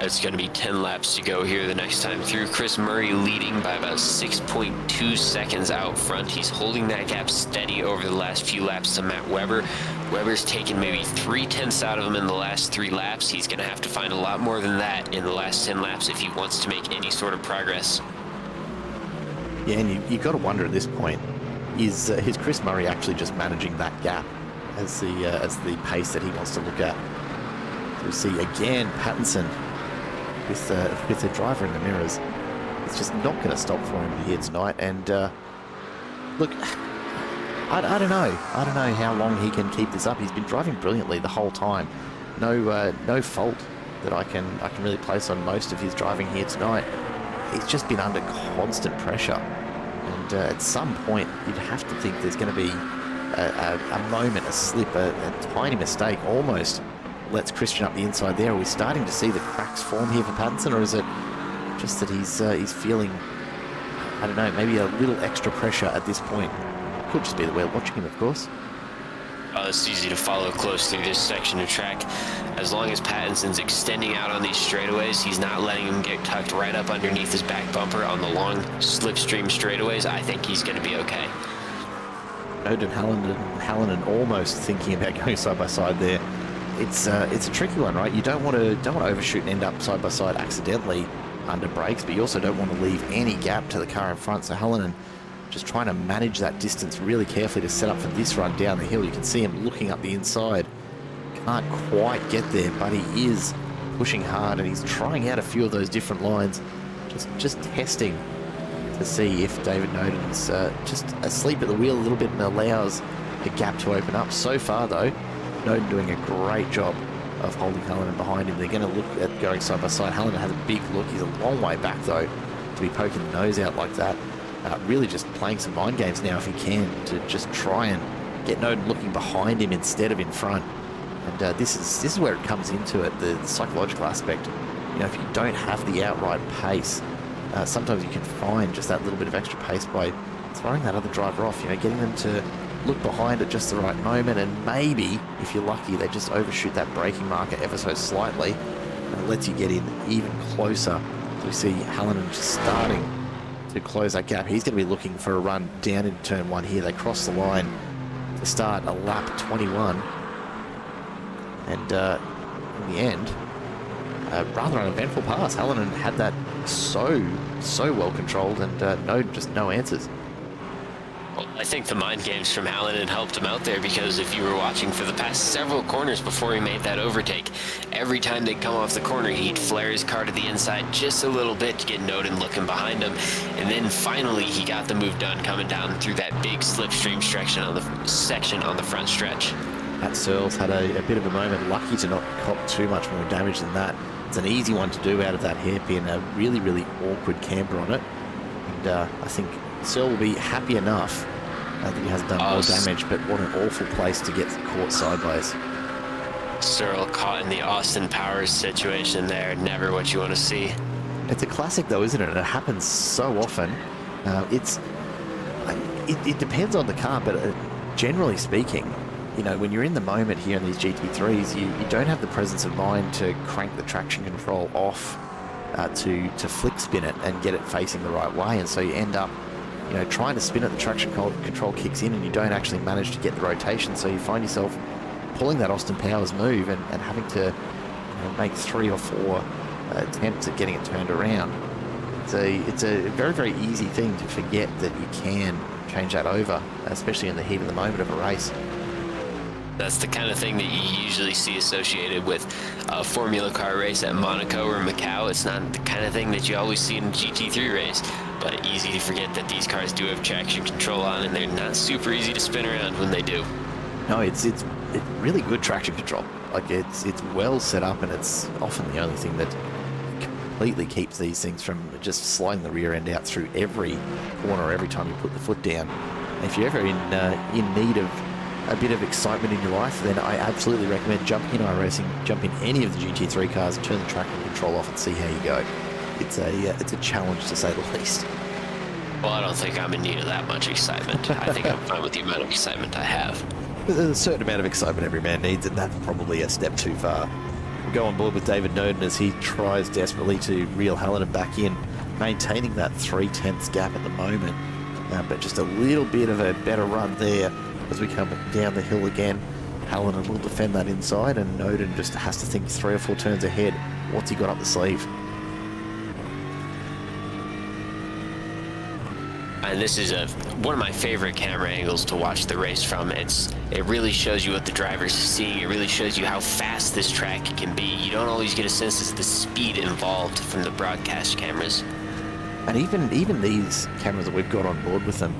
It's going to be 10 laps to go here the next time through. Chris Murray leading by about 6.2 seconds out front. He's holding that gap steady over the last few laps to Matt Weber. Weber's taken maybe 3/10 out of him in the last 3 laps. He's going to have to find a lot more than that in the last 10 laps if he wants to make any sort of progress. Yeah, and you've got to wonder at this point, is Chris Murray actually just managing that gap as the pace that he wants to look at? So we see again Pattinson with the driver in the mirrors. It's just not going to stop for him here tonight. And look, I don't know how long he can keep this up. He's been driving brilliantly the whole time. No fault that I can really place on most of his driving here tonight. He's just been under constant pressure And at some point, you'd have to think there's going to be a moment, a slip, a tiny mistake almost lets Christian up the inside there. Are we starting to see the cracks form here for Pattinson, or is it just that he's feeling, I don't know, maybe a little extra pressure at this point? Could just be that we're watching him, of course. It's easy to follow close through this section of track. As long as Pattinson's extending out on these straightaways, he's not letting him get tucked right up underneath his back bumper on the long slipstream straightaways. I think he's going to be okay. Odin Hallinan almost thinking about going side by side there. It's a tricky one, right? You don't want to overshoot and end up side by side accidentally under brakes, but you also don't want to leave any gap to the car in front. So Hallinan just trying to manage that distance really carefully to set up for this run down the hill. You can see him looking up the inside. Can't quite get there, but he is pushing hard, and he's trying out a few of those different lines, just testing to see if David Noden's just asleep at the wheel a little bit and allows the gap to open up. So far, though, Noden doing a great job of holding Hallinan behind him. They're going to look at going side by side. Hallinan has a big look. He's a long way back, though, to be poking the nose out like that. Really just playing some mind games now if he can, to just try and get Noden looking behind him instead of in front. And this is where it comes into it, the psychological aspect. You know, if you don't have the outright pace, sometimes you can find just that little bit of extra pace by throwing that other driver off, you know, getting them to look behind at just the right moment, and maybe, if you're lucky, they just overshoot that braking marker ever so slightly, and it lets you get in even closer. So we see Hallinan just starting to close that gap. He's going to be looking for a run down into turn 1 here. They cross the line to start a lap 21. And in the end, rather uneventful pass. Hallinan had that so well controlled, and no answers. Well, I think the mind games from Hallinan helped him out there, because if you were watching for the past several corners before he made that overtake, every time they'd come off the corner, he'd flare his car to the inside just a little bit to get Noden looking behind him. And then finally he got the move done coming down through that big slipstream section on the front stretch. Matt Searles had a bit of a moment, lucky to not cop too much more damage than that. It's an easy one to do out of that hairpin, a really awkward camber on it. And I think Searle will be happy enough that he hasn't done more damage, but what an awful place to get caught sideways. Searle caught in the Austin Powers situation there, never what you want to see. It's a classic though, isn't it? And it happens so often. It depends on the car, but generally speaking, you know, when you're in the moment here in these GT3s, you don't have the presence of mind to crank the traction control off to flick spin it and get it facing the right way, and so you end up, you know, trying to spin it, the traction control kicks in and you don't actually manage to get the rotation, so you find yourself pulling that Austin Powers move and having to, you know, make 3 or 4 attempts at getting it turned around. It's a very easy thing to forget that you can change that over, especially in the heat of the moment of a race. That's the kind of thing that you usually see associated with a Formula car race at Monaco or Macau. It's not the kind of thing that you always see in a GT3 race, but easy to forget that these cars do have traction control on, and they're not super easy to spin around when they do. No, it's really good traction control. Like it's well set up, and it's often the only thing that completely keeps these things from just sliding the rear end out through every corner every time you put the foot down. And if you're ever in need of a bit of excitement in your life, then I absolutely recommend jumping in iRacing, jump in any of the GT3 cars, and turn the traction control off and see how you go. It's a challenge to say the least. Well, I don't think I'm in need of that much excitement. I think I'm fine with the amount of excitement I have. There's a certain amount of excitement every man needs, and that's probably a step too far. We'll go on board with David Noden as he tries desperately to reel Hallinan back in, maintaining that 3/10 gap at the moment, but just a little bit of a better run there as we come down the hill again. Hallinan will defend that inside, and Noden just has to think 3 or 4 turns ahead. What's he got up the sleeve? And this is one of my favorite camera angles to watch the race from. It really shows you what the driver's seeing. It really shows you how fast this track can be. You don't always get a sense of the speed involved from the broadcast cameras. And even these cameras that we've got on board with them,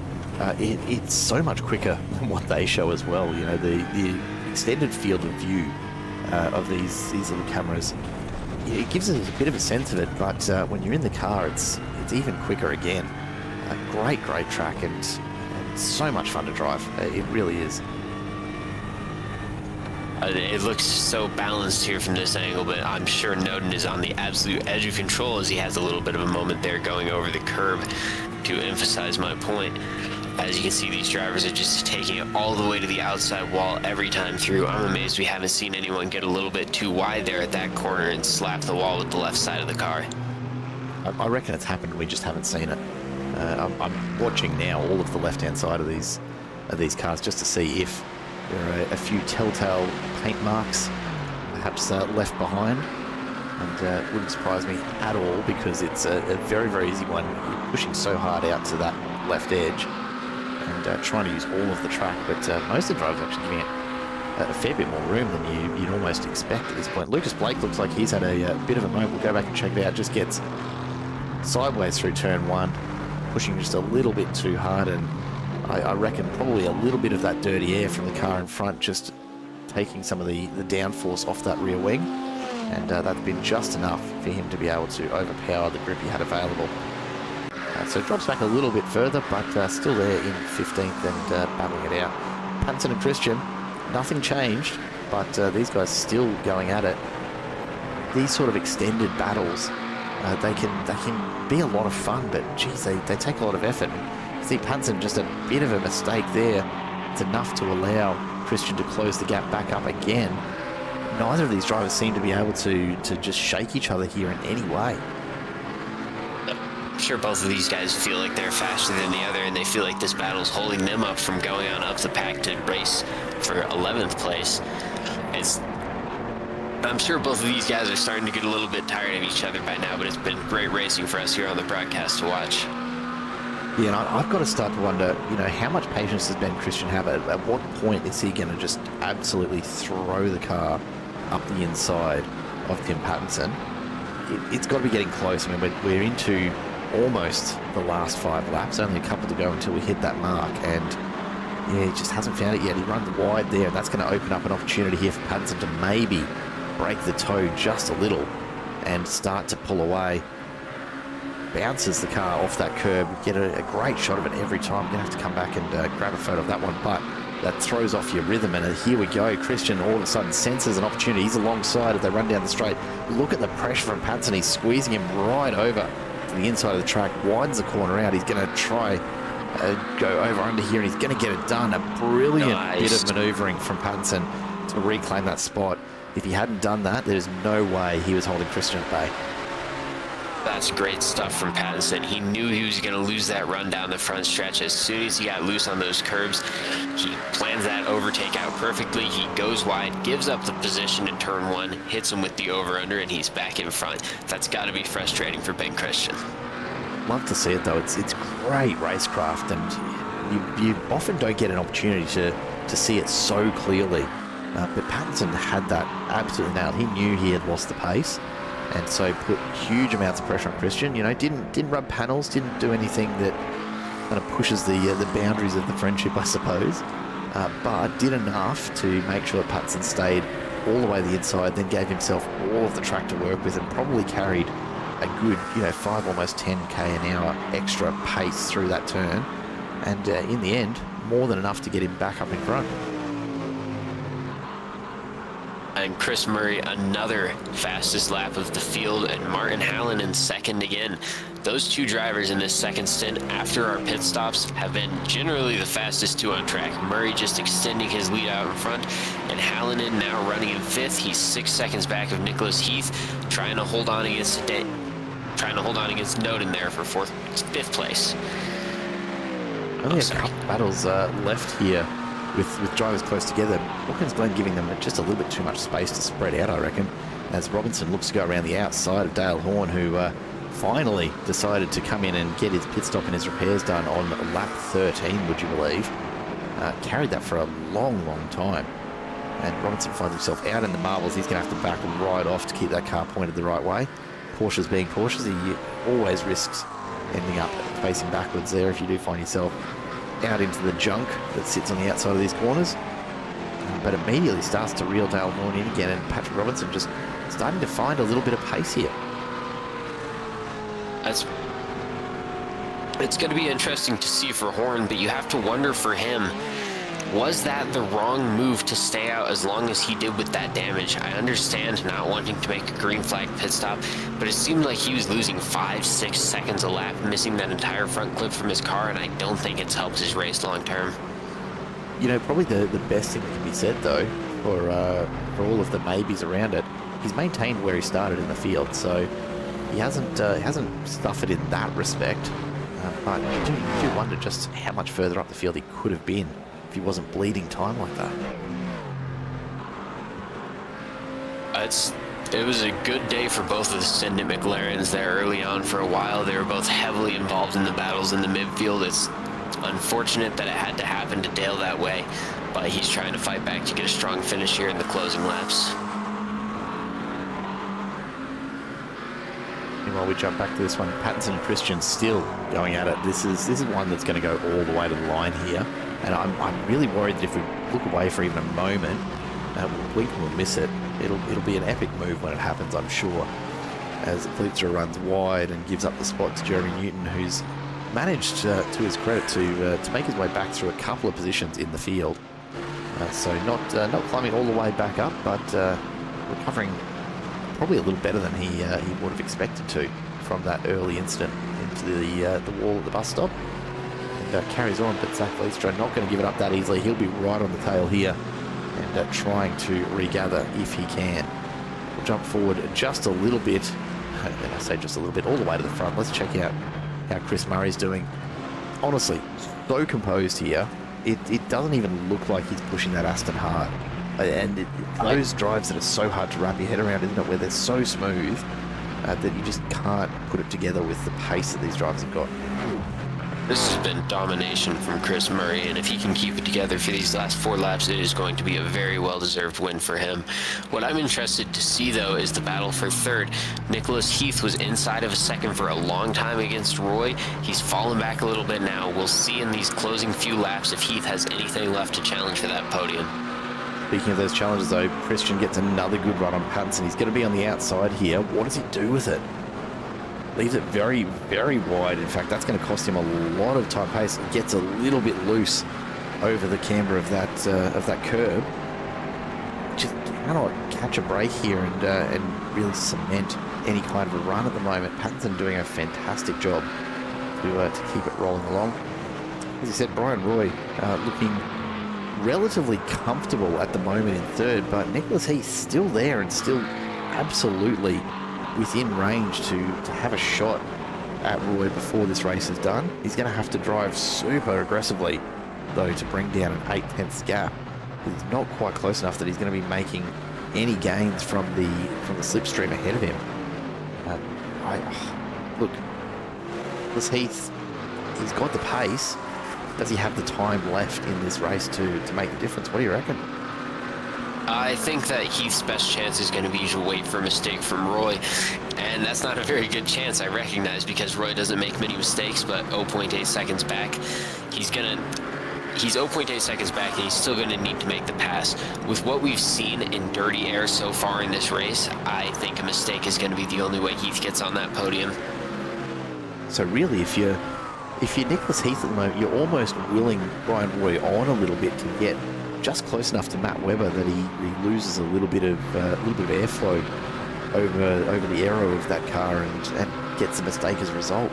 it's so much quicker than what they show as well. You know, the extended field of view of these little cameras, it gives us a bit of a sense of it, but when you're in the car, it's even quicker again. A great track and so much fun to drive. It really is. It looks so balanced here from this angle, but I'm sure Noden is on the absolute edge of control as he has a little bit of a moment there going over the curb to emphasize my point. As you can see, these drivers are just taking it all the way to the outside wall every time through. I'm amazed we haven't seen anyone get a little bit too wide there at that corner and slap the wall with the left side of the car. I reckon it's happened, we just haven't seen it. I'm watching now all of the left-hand side of these cars just to see if there are a few telltale paint marks perhaps left behind, and wouldn't surprise me at all because it's a very easy one. You're pushing so hard out to that left edge and trying to use all of the track, but most of the drivers are actually giving it a fair bit more room than you'd almost expect at this point. Lucas Blake looks like he's had a bit of a moment. We'll go back and check it out. Just gets sideways through turn one, pushing just a little bit too hard, and I reckon probably a little bit of that dirty air from the car in front just taking some of the downforce off that rear wing, and that's been just enough for him to be able to overpower the grip he had available. So it drops back a little bit further, but still there in 15th and battling it out. Pattinson and Christian, nothing changed, but these guys still going at it. These sort of extended battles, they can be a lot of fun, but geez, they take a lot of effort. See Pattinson, just a bit of a mistake there. It's enough to allow Christian to close the gap back up again. Neither of these drivers seem to be able to just shake each other here in any way. I'm sure both of these guys feel like they're faster than the other, and they feel like this battle's holding them up from going on up the pack to race for 11th place. I'm sure both of these guys are starting to get a little bit tired of each other by now, but it's been great racing for us here on the broadcast to watch. Yeah, and I've got to start to wonder, how much patience does Ben Christian have? At what point is he going to just absolutely throw the car up the inside of Tim Pattinson? It's got to be getting close. I mean, we're into almost the last 5 laps, only a couple to go until we hit that mark, and yeah, he just hasn't found it yet. He runs wide there, and that's going to open up an opportunity here for Pattinson to maybe break the toe just a little and start to pull away. Bounces the car off that curb, get a great shot of it every time. You're going to have to come back and grab a photo of that one, but that throws off your rhythm, and here we go. Christian all of a sudden senses an opportunity. He's alongside as they run down the straight. Look at the pressure from Pattinson. He's squeezing him right over to the inside of the track, widens the corner out. He's going to try go over under here, and he's going to get it done. A brilliant bit of manoeuvring from Pattinson to reclaim that spot. If he hadn't done that, there's no way he was holding Christian at bay. That's great stuff from Pattinson. He knew he was going to lose that run down the front stretch. As soon as he got loose on those curbs, he plans that overtake out perfectly. He goes wide, gives up the position in turn one, hits him with the over-under, and he's back in front. That's got to be frustrating for Ben Christian. Love to see it, though. It's great racecraft, and you often don't get an opportunity to see it so clearly. But Pattinson had that absolutely nailed. He knew he had lost the pace, and so put huge amounts of pressure on Christian. Didn't rub panels, didn't do anything that kind of pushes the boundaries of the friendship, I suppose, but did enough to make sure that Pattinson stayed all the way to the inside, then gave himself all of the track to work with, and probably carried a good 5, almost 10k an hour extra pace through that turn, and in the end, more than enough to get him back up in front. And Chris Murray, another fastest lap of the field, and Martin Hallen in second again. Those two drivers in this second stint after our pit stops have been generally the fastest two on track. Murray just extending his lead out in front, and Hallinan now running in 5th. He's 6 seconds back of Nicholas Heath, trying to hold on against Noden there for 5th place. Only a couple battles left here with drivers close together. Watkins Glen giving them just a little bit too much space to spread out, I reckon, as Robinson looks to go around the outside of Dale Horn, who finally decided to come in and get his pit stop and his repairs done on lap 13, would you believe? Carried that for a long time. And Robinson finds himself out in the marbles. He's going to have to back right off to keep that car pointed the right way. Cautious being cautious, he always risks ending up facing backwards there if you do find yourself out into the junk that sits on the outside of these corners. But immediately starts to reel Dale Horn in again, and Patrick Robinson just starting to find a little bit of pace here. It's going to be interesting to see for Horn, but you have to wonder for him, was that the wrong move to stay out as long as he did with that damage? I understand not wanting to make a green flag pit stop, but it seemed like he was losing 5-6 seconds a lap, missing that entire front clip from his car, and I don't think it's helped his race long term. You know, probably the best thing that can be said, though, for all of the maybes around it, he's maintained where he started in the field, so he hasn't suffered in that respect. But you do wonder just how much further up the field he could have been if he wasn't bleeding time like that. It was a good day for both of the Syndicate McLarens there early on. For a while, they were both heavily involved in the battles in the midfield. It's unfortunate that it had to happen to Dale that way, but he's trying to fight back to get a strong finish here in the closing laps. While we jump back to this one, Pattinson and Christian still going at it. This is one that's going to go all the way to the line here, and I'm really worried that if we look away for even a moment, Lincoln will miss it. It'll be an epic move when it happens, I'm sure, as Fleetzer runs wide and gives up the spot to Jeremy Newton, who's managed, to his credit, to make his way back through a couple of positions in the field. So not climbing all the way back up, but recovering probably a little better than he would have expected to from that early incident into the wall at the bus stop. And carries on, but Zach Leedstra not going to give it up that easily. He'll be right on the tail here and trying to regather if he can. We'll jump forward just a little bit, and I say just a little bit, all the way to the front. Let's check out how Chris Murray's doing. Honestly, so composed here. It doesn't even look like he's pushing that Aston hard. And those drives that are so hard to wrap your head around, isn't it, where they're so smooth that you just can't put it together with the pace that these drivers have got. This has been domination from Chris Murray, and if he can keep it together for these last 4 laps, it is going to be a very well-deserved win for him. What I'm interested to see, though, is the battle for third. Nicholas Heath was inside of a second for a long time against Roy. He's fallen back a little bit now. We'll see in these closing few laps if Heath has anything left to challenge for that podium. Speaking of those challenges, though, Christian gets another good run on Pattinson. He's going to be on the outside here. What does he do with it? Leaves it very, very wide. In fact, that's going to cost him a lot of time pace. He gets a little bit loose over the camber of that curb. Just cannot catch a break here and really cement any kind of a run at the moment. Pattinson doing a fantastic job to keep it rolling along. As you said, Brian Roy looking relatively comfortable at the moment in third, but Nicholas Heath still there and still absolutely within range to have a shot at Roy before this race is done. He's going to have to drive super aggressively, though, to bring down an 8/10 gap. He's not quite close enough that he's going to be making any gains from the slipstream ahead of him. Look, Nicholas Heath, he's got the pace. Does he have the time left in this race to make the difference? What do you reckon? I think that Heath's best chance is going to be to wait for a mistake from Roy, and that's not a very good chance, I recognize, because Roy doesn't make many mistakes, but 0.8 seconds back. He's 0.8 seconds back, and he's still going to need to make the pass. With what we've seen in dirty air so far in this race, I think a mistake is going to be the only way Heath gets on that podium. So really, if you're Nicholas Heath at the moment, you're almost willing Brian Roy on a little bit to get just close enough to Matt Webber that he loses a little bit of airflow over the aero of that car and gets a mistake as a result.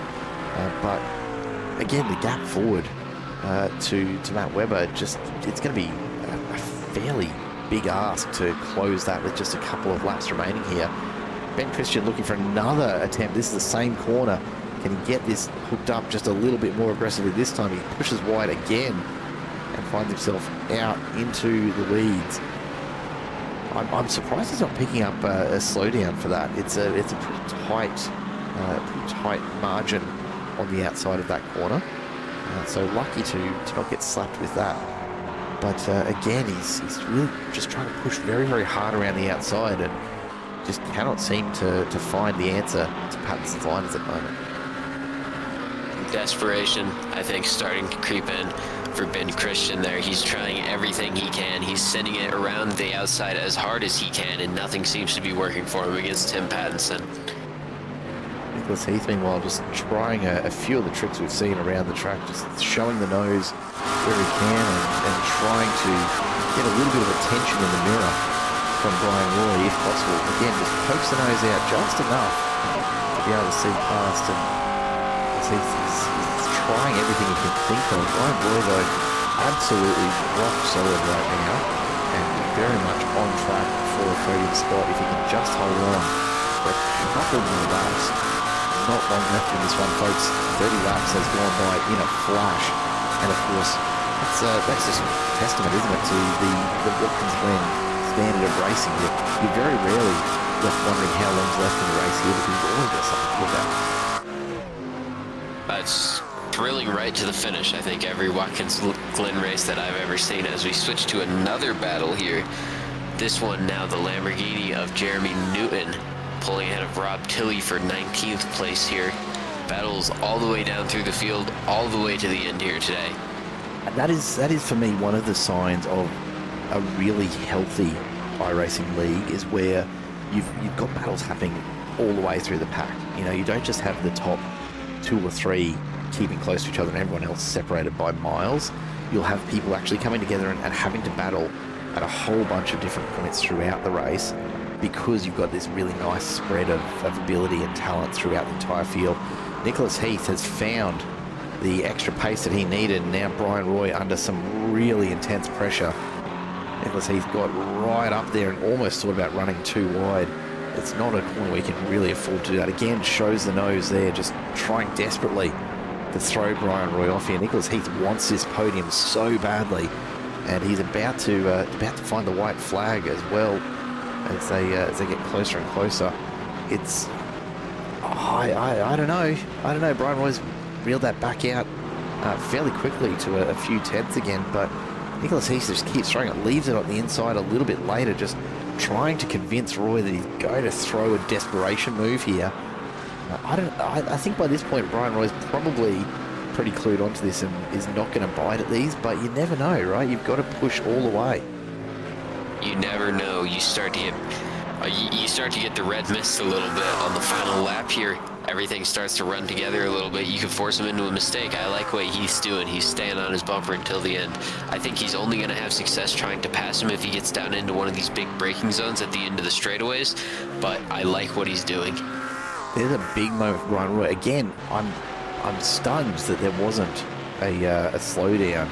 But again, the gap forward to Matt Webber, it's going to be a fairly big ask to close that with just a couple of laps remaining here. Ben Christian looking for another attempt. This is the same corner. Can he get this hooked up just a little bit more aggressively this time? He pushes wide again and finds himself out into the weeds. I'm surprised he's not picking up a slowdown for that. It's a pretty tight margin on the outside of that corner. So lucky to not get slapped with that. But again, he's really just trying to push very, very hard around the outside and just cannot seem to find the answer to Pattinson's liners at the moment. Desperation, I think, starting to creep in for Ben Christian there. He's trying everything he can. He's sending it around the outside as hard as he can, and nothing seems to be working for him against Tim Pattinson. Nicholas Heath, meanwhile, just trying a few of the tricks we've seen around the track, just showing the nose where he can and trying to get a little bit of attention in the mirror from Brian Roy, if possible. Again, just pokes the nose out just enough to be able to see past, and he's trying everything he can think of. Brian Roy, though, absolutely rock solid right now, and very much on track for a podium spot if he can just hold on for a couple more laps. Not long left in this one, folks. 30 laps has gone by in a flash, and of course, that's just a testament, isn't it, to the Watkins Glen standard of racing. You're very rarely left wondering how long's left in the race here, because you've always got something to look at. It's thrilling right to the finish. I think every Watkins Glen race that I've ever seen. As we switch to another battle here, this one now the Lamborghini of Jeremy Newton pulling ahead of Rob Tilley for 19th place here. Battles all the way down through the field, all the way to the end here today. That is for me one of the signs of a really healthy iRacing league, is where you've got battles happening all the way through the pack. You know, you don't just have the top 2 or 3 keeping close to each other and everyone else separated by miles. You'll have people actually coming together and having to battle at a whole bunch of different points throughout the race, because you've got this really nice spread of ability and talent throughout the entire field. Nicholas Heath has found the extra pace that he needed, and now Brian Roy under some really intense pressure. Nicholas Heath got right up there and almost thought about running too wide. It's not a corner where he can really afford to do that. Again, shows the nose there, just trying desperately to throw Brian Roy off here. Nicholas Heath wants this podium so badly, and he's about to find the white flag as well as they get closer and closer. It's I don't know. Brian Roy's reeled that back out fairly quickly to a few tenths again, but Nicholas Heath just keeps throwing it, leaves it on the inside a little bit later, just trying to convince Roy that he's going to throw a desperation move here. I think by this point Brian Roy's probably pretty clued onto this and is not going to bite at these, but you never know, right? You've got to push all the way. You never know. You start to get the red mist a little bit on the final lap here. Everything starts to run together a little bit. You can force him into a mistake. I like what Heath's doing. He's staying on his bumper until the end. I think he's only going to have success trying to pass him if he gets down into one of these big braking zones at the end of the straightaways, but I like what he's doing. There's a big moment for Brian Roy. Again, I'm stunned that there wasn't a slowdown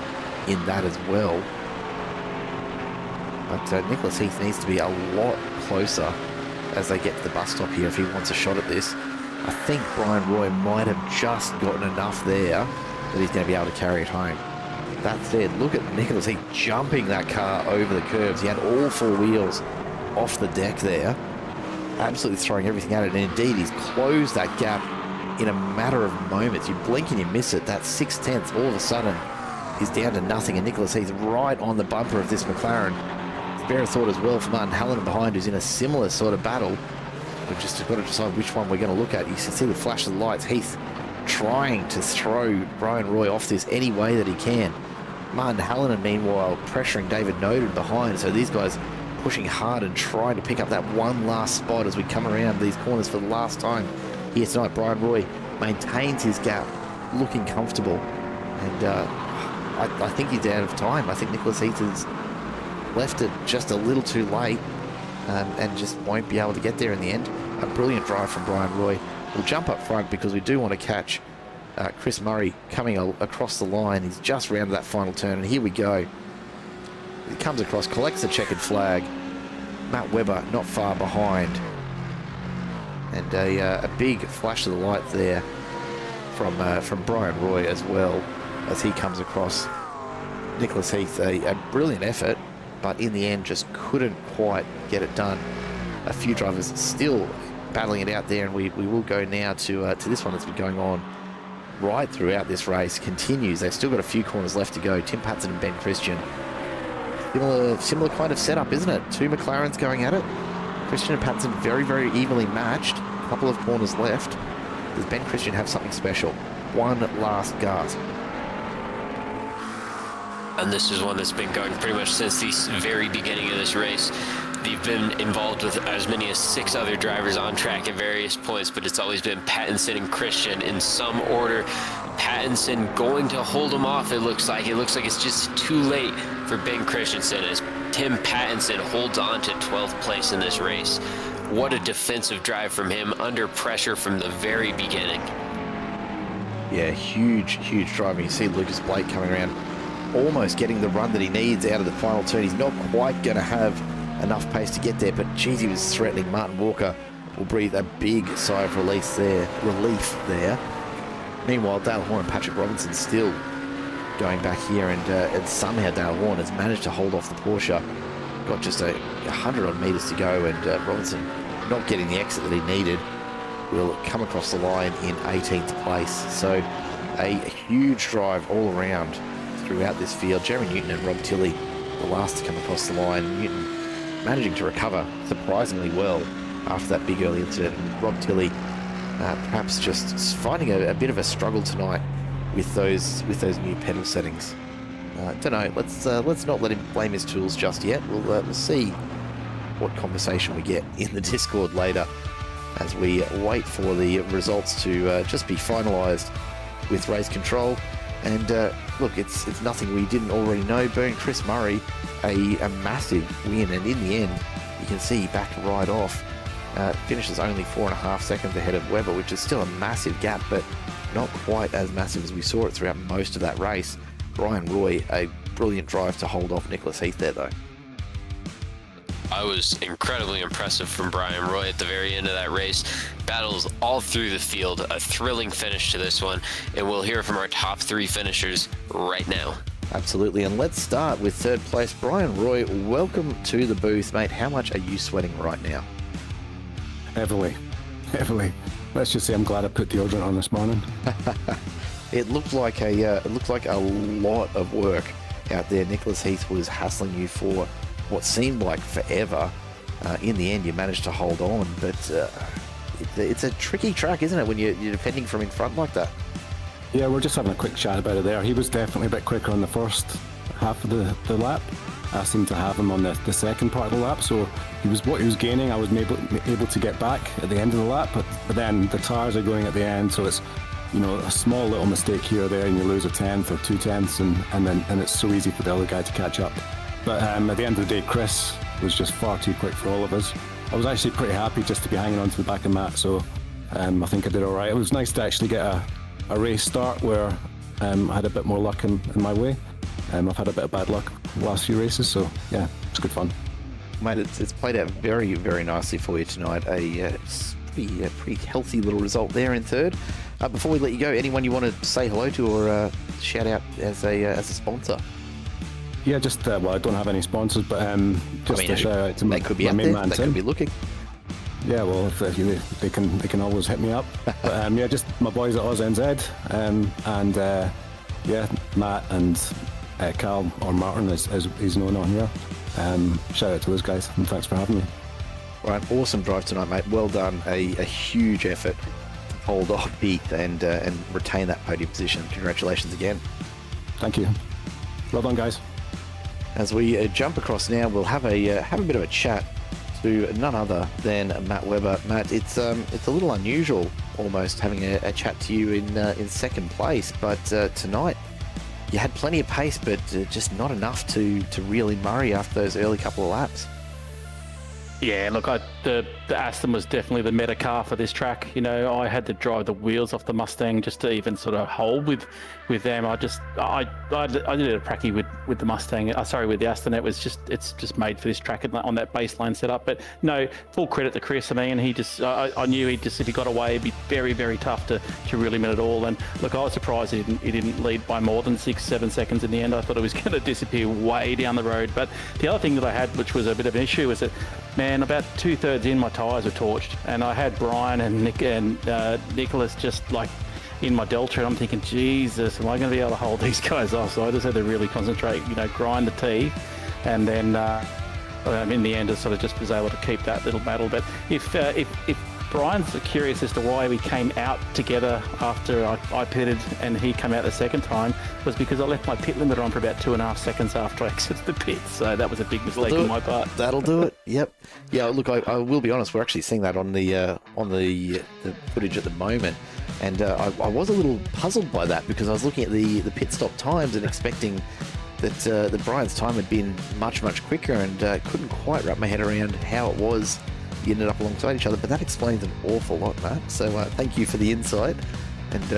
in that as well. But Nicholas Heath needs to be a lot closer as they get to the bus stop here if he wants a shot at this. I think Brian Roy might have just gotten enough there that he's going to be able to carry it home. That said, look at Nicholas Heath jumping that car over the curbs. He had all 4 wheels off the deck there, absolutely throwing everything at it. And indeed, he's closed that gap in a matter of moments. You blink and you miss it. That 6 tenths all of a sudden is down to nothing, and Nicholas Heath right on the bumper of this McLaren. Fair thought as well for Martin Hallinan behind, who's in a similar sort of battle. We've just got to decide which one we're going to look at. You can see the flash of the lights. Heath trying to throw Brian Roy off this any way that he can. Martin Hallinan, meanwhile, pressuring David Noden behind. So these guys pushing hard and trying to pick up that one last spot as we come around these corners for the last time here tonight. Brian Roy maintains his gap, looking comfortable. And I think he's out of time. I think Nicholas Heath has left it just a little too late. And just won't be able to get there in the end. A brilliant drive from Brian Roy. We'll jump up front because we do want to catch Chris Murray coming across the line. He's just rounded that final turn, and here we go. He comes across, collects the checkered flag. Matt Webber not far behind. And a big flash of the light there from Brian Roy as well as he comes across. Nicholas Heath, a brilliant effort, but in the end just couldn't quite get it done. A few drivers still battling it out there, and we will go now to this one that's been going on right throughout this race. Continues. They've still got a few corners left to go. Tim Patson and Ben Christian. Similar kind of setup, isn't it? 2 McLarens going at it. Christian and Patson very, very evenly matched. A couple of corners left. Does Ben Christian have something special? One last gasp. And this is one that's been going pretty much since the very beginning of this race. They've been involved with as many as 6 other drivers on track at various points, but it's always been Pattinson and Christian in some order. Pattinson going to hold him off, it looks like. It looks like it's just too late for Ben Christensen as Tim Pattinson holds on to 12th place in this race. What a defensive drive from him under pressure from the very beginning. Yeah, huge driving. You see Lucas Blake coming around, almost getting the run that he needs out of the final turn. He's not quite going to have enough pace to get there, but geez, he was threatening. Martin Walker will breathe a big sigh of relief there. Meanwhile, Dale Horn and Patrick Robinson still going back here, and somehow Dale Horn has managed to hold off the Porsche. Got just 100 odd metres to go, and Robinson not getting the exit that he needed will come across the line in 18th place. So a huge drive all around throughout this field. Jeremy Newton and Rob Tilley the last to come across the line. Newton managing to recover surprisingly well after that big early incident. And Rob Tilley perhaps just finding a bit of a struggle tonight with those new pedal settings. Don't know. Let's not let him blame his tools just yet. We'll see what conversation we get in the Discord later as we wait for the results to just be finalised with race control. And look, it's nothing we didn't already know. Chris Murray, a massive win, and in the end, you can see he backed right off. Finishes only 4.5 seconds ahead of Webber, which is still a massive gap, but not quite as massive as we saw it throughout most of that race. Brian Roy, a brilliant drive to hold off Nicholas Heath there, though. I was incredibly impressive from Brian Roy at the very end of that race. Battles all through the field, a thrilling finish to this one, and we'll hear from our top 3 finishers right now. Absolutely, and let's start with third place. Brian Roy, welcome to the booth, mate. How much are you sweating right now? Heavily. Let's just say I'm glad I put deodorant on this morning. It looked like a lot of work out there. Nicholas Heath was hassling you for what seemed like forever. In the end, you managed to hold on, but it's a tricky track, isn't it, when you're defending from in front like that? Yeah, we're just having a quick chat about it there. He was definitely a bit quicker on the first half of the lap. I seemed to have him on the second part of the lap, so what he was gaining, I was able to get back at the end of the lap, but then the tyres are going at the end, so it's a small little mistake here or there, and you lose a tenth or 2 tenths, and it's so easy for the other guy to catch up. But at the end of the day, Chris was just far too quick for all of us. I was actually pretty happy just to be hanging on to the back of Matt, so I think I did all right. It was nice to actually get a race start where I had a bit more luck in my way. I've had a bit of bad luck the last few races, so yeah, it's good fun. Mate, it's played out very, very nicely for you tonight. A pretty healthy little result there in third. Before we let you go, anyone you want to say hello to or shout out as a sponsor? Yeah, just I don't have any sponsors, but just a shout out to my main man Tim. They could be looking. Yeah, well, if they can always hit me up. But yeah, just my boys at AusNZ, and yeah, Matt and Cal, or Martin as he's known on here. Shout out to those guys, and thanks for having me. Right, awesome drive tonight, mate. Well done. A huge effort to hold off Heath and retain that podium position. Congratulations again. Thank you. Well done, guys. As we jump across now, we'll have a bit of a chat to none other than Matt Webber. Matt, it's a little unusual almost having a chat to you in second place, but tonight you had plenty of pace, but just not enough to reel in Murray after those early couple of laps. Yeah, look, the Aston was definitely the meta car for this track. I had to drive the wheels off the Mustang just to even sort of hold with them. I did a pracky with the Mustang. With the Aston. It's just made for this track on that baseline setup. But no, full credit to Chris. I mean, I knew if he got away, it'd be very, very tough to really win it all. And look, I was surprised he didn't lead by more than 6-7 seconds in the end. I thought it was going to disappear way down the road. But the other thing that I had, which was a bit of an issue, was that, man, about 2/3 in, my tyres were torched, and I had Brian and Nick and Nicholas just like in my Delta, and I'm thinking, Jesus, am I going to be able to hold these guys off? So I just had to really concentrate, grind the teeth, and then in the end, I sort of just was able to keep that little battle. But if Brian's curious as to why we came out together after I pitted and he came out the second time, was because I left my pit limiter on for about 2.5 seconds after I exited the pit. So that was a big mistake on my part. That'll do it. Yep. Yeah. Look, I will be honest. We're actually seeing that on the footage at the moment, and I was a little puzzled by that because I was looking at the pit stop times and expecting that Brian's time had been much quicker, and couldn't quite wrap my head around how it was you ended up alongside each other. But that explains an awful lot, Matt. So thank you for the insight, and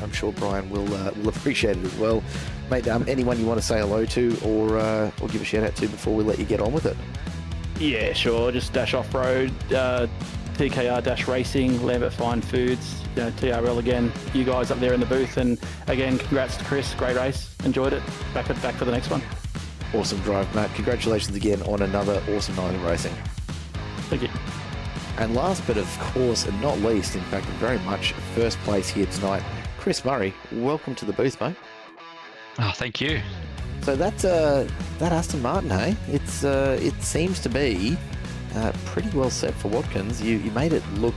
I'm sure Brian will appreciate it as well, mate. Anyone you want to say hello to or give a shout out to before we let you get on with it? Yeah, sure. Just Dash Off-Road, TKR Dash Racing, Lambert Fine Foods, TRL again. You guys up there in the booth, and again, congrats to Chris. Great race. Enjoyed it. Back for the next one. Awesome drive, Matt. Congratulations again on another awesome night of racing. Thank you. And last but of course, and not least, in fact, very much first place here tonight, Chris Murray. Welcome to the booth, mate. Oh, thank you. So that Aston Martin, hey, it seems to be pretty well set for Watkins. You made it look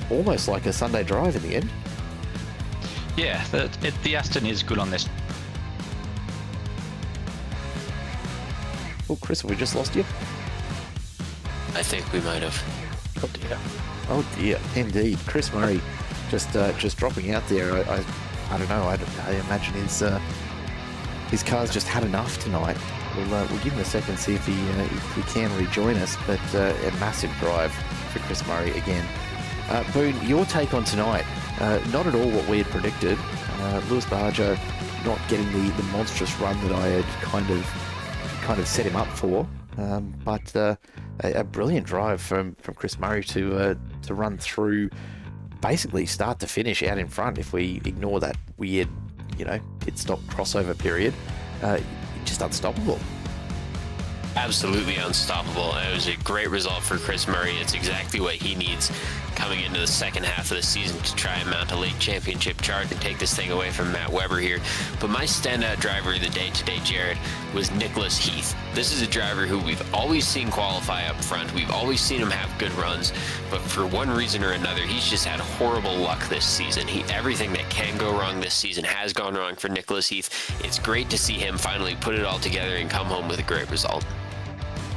almost like a Sunday drive in the end. Yeah, the Aston is good on this. Oh, Chris, have we just lost you? I think we might have. Oh dear. Oh dear, indeed. Chris Murray just dropping out there. I don't know. I imagine his car's just had enough tonight. We'll give him a second, see if he can rejoin us. But a massive drive for Chris Murray again. Boone, your take on tonight? Not at all what we had predicted. Lewis Barger not getting the monstrous run that I had kind of set him up for. But a brilliant drive from Chris Murray to run through basically start to finish out in front. If we ignore that weird, pit stop crossover period, just unstoppable. Absolutely unstoppable. It was a great result for Chris Murray. It's exactly what he needs coming into the second half of the season to try and mount a league championship charge and take this thing away from Matt Weber here. But my standout driver of the day today, Jared, was Nicholas Heath. This is a driver who we've always seen qualify up front. We've always seen him have good runs, but for one reason or another, he's just had horrible luck this season. Everything that can go wrong this season has gone wrong for Nicholas Heath. It's great to see him finally put it all together and come home with a great result.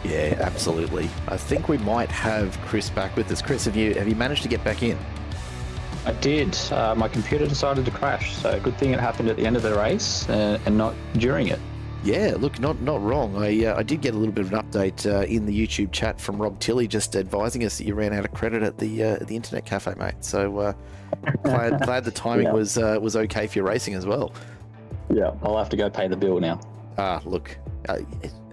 Yeah, absolutely. I think we might have Chris back with us. Chris, have you managed to get back in? I did. My computer decided to crash, so good thing it happened at the end of the race and not during it. Yeah, look, not wrong. I did get a little bit of an update in the YouTube chat from Rob Tilley, just advising us that you ran out of credit at the internet cafe, mate. So glad the timing was okay for your racing as well. Yeah, I'll have to go pay the bill now. Look.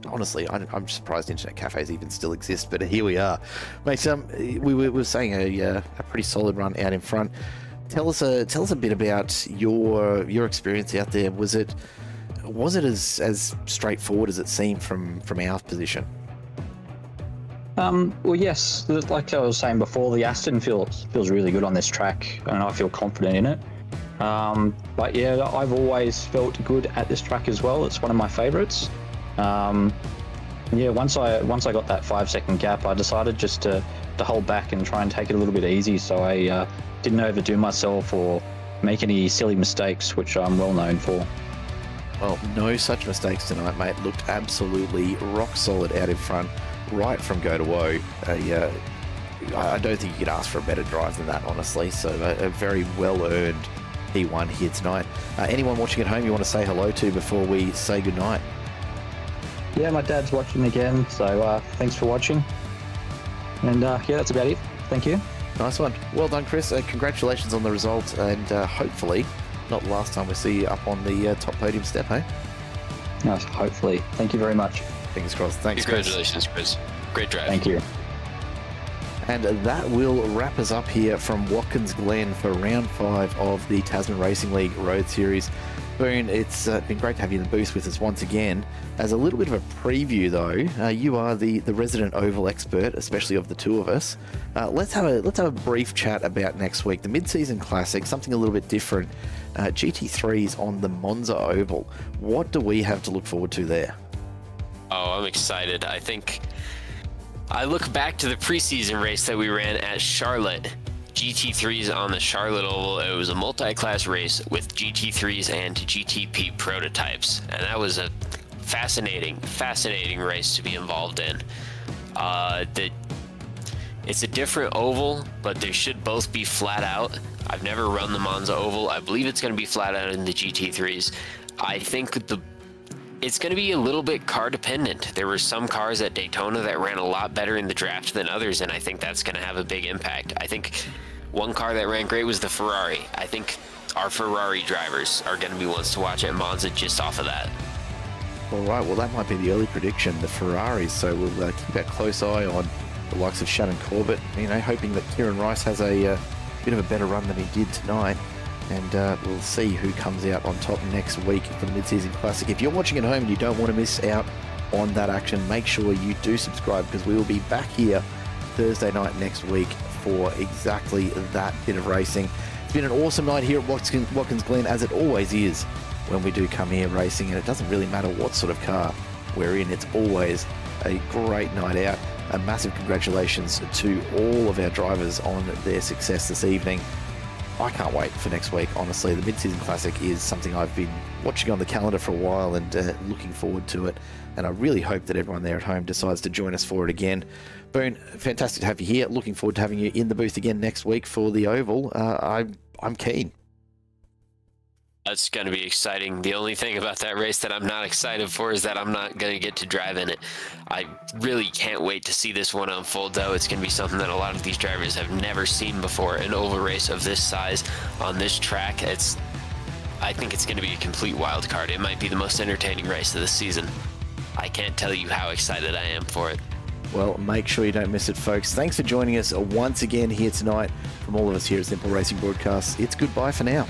Honestly, I'm surprised internet cafes even still exist, but here we are, mate. We were saying a pretty solid run out in front. Tell us a bit about your experience out there. Was it as straightforward as it seemed from our position? Well, yes. Like I was saying before, the Aston feels really good on this track, and I feel confident in it. But yeah, I've always felt good at this track as well. It's one of my favourites. Once I got that 5-second gap, I decided just to hold back and try and take it a little bit easy, so I didn't overdo myself or make any silly mistakes, which I'm well known for. Well, no such mistakes tonight, mate. Looked absolutely rock solid out in front, right from go to woe. I don't think you could ask for a better drive than that, honestly. So a very well-earned P1 here tonight. Anyone watching at home you want to say hello to before we say goodnight? Yeah, my dad's watching again, so thanks for watching. And that's about it. Thank you. Nice one. Well done, Chris. Congratulations on the result, and hopefully not the last time we see you up on the top podium step, hey? Nice, hopefully. Thank you very much. Fingers crossed. Thanks, Chris. Congratulations, Chris. Great drive. Thank you. And that will wrap us up here from Watkins Glen for round 5 of the Tasman Racing League Road Series. Boone, it's been great to have you in the booth with us once again. As a little bit of a preview, though, you are the resident oval expert, especially of the two of us. Let's have a brief chat about next week, the mid-season classic, something a little bit different. GT3s on the Monza Oval. What do we have to look forward to there? Oh, I'm excited. I think I look back to the preseason race that we ran at Charlotte. GT3s on the Charlotte Oval. It was a multi-class race with GT3s and GTP prototypes, and that was a fascinating race to be involved in. It's a different oval, but they should both be flat out. I've never run the Monza oval. I believe it's going to be flat out in the GT3s. I think it's going to be a little bit car dependent. There were some cars at Daytona that ran a lot better in the draft than others, and I think that's going to have a big impact. I think one car that ran great was the Ferrari. I think our Ferrari drivers are going to be ones to watch at Monza just off of that. All right, well, that might be the early prediction, the Ferraris. So we'll keep a close eye on the likes of Shannon Corbett, hoping that Kieran Rice has a bit of a better run than he did tonight. And we'll see who comes out on top next week for the Mid-Season Classic. If you're watching at home and you don't want to miss out on that action, make sure you do subscribe, because we will be back here Thursday night next week for exactly that bit of racing. It's been an awesome night here at Watkins Glen, as it always is when we do come here racing, and it doesn't really matter what sort of car we're in. It's always a great night out. A massive congratulations to all of our drivers on their success this evening. I can't wait for next week, honestly. The Mid-Season Classic is something I've been watching on the calendar for a while and looking forward to it. And I really hope that everyone there at home decides to join us for it again. Boone, fantastic to have you here. Looking forward to having you in the booth again next week for the Oval. I'm keen. That's going to be exciting. The only thing about that race that I'm not excited for is that I'm not going to get to drive in it. I really can't wait to see this one unfold, though. It's going to be something that a lot of these drivers have never seen before. An oval race of this size on this track. I think it's going to be a complete wild card. It might be the most entertaining race of the season. I can't tell you how excited I am for it. Well, make sure you don't miss it, folks. Thanks for joining us once again here tonight. From all of us here at Simple Racing Broadcasts, it's goodbye for now.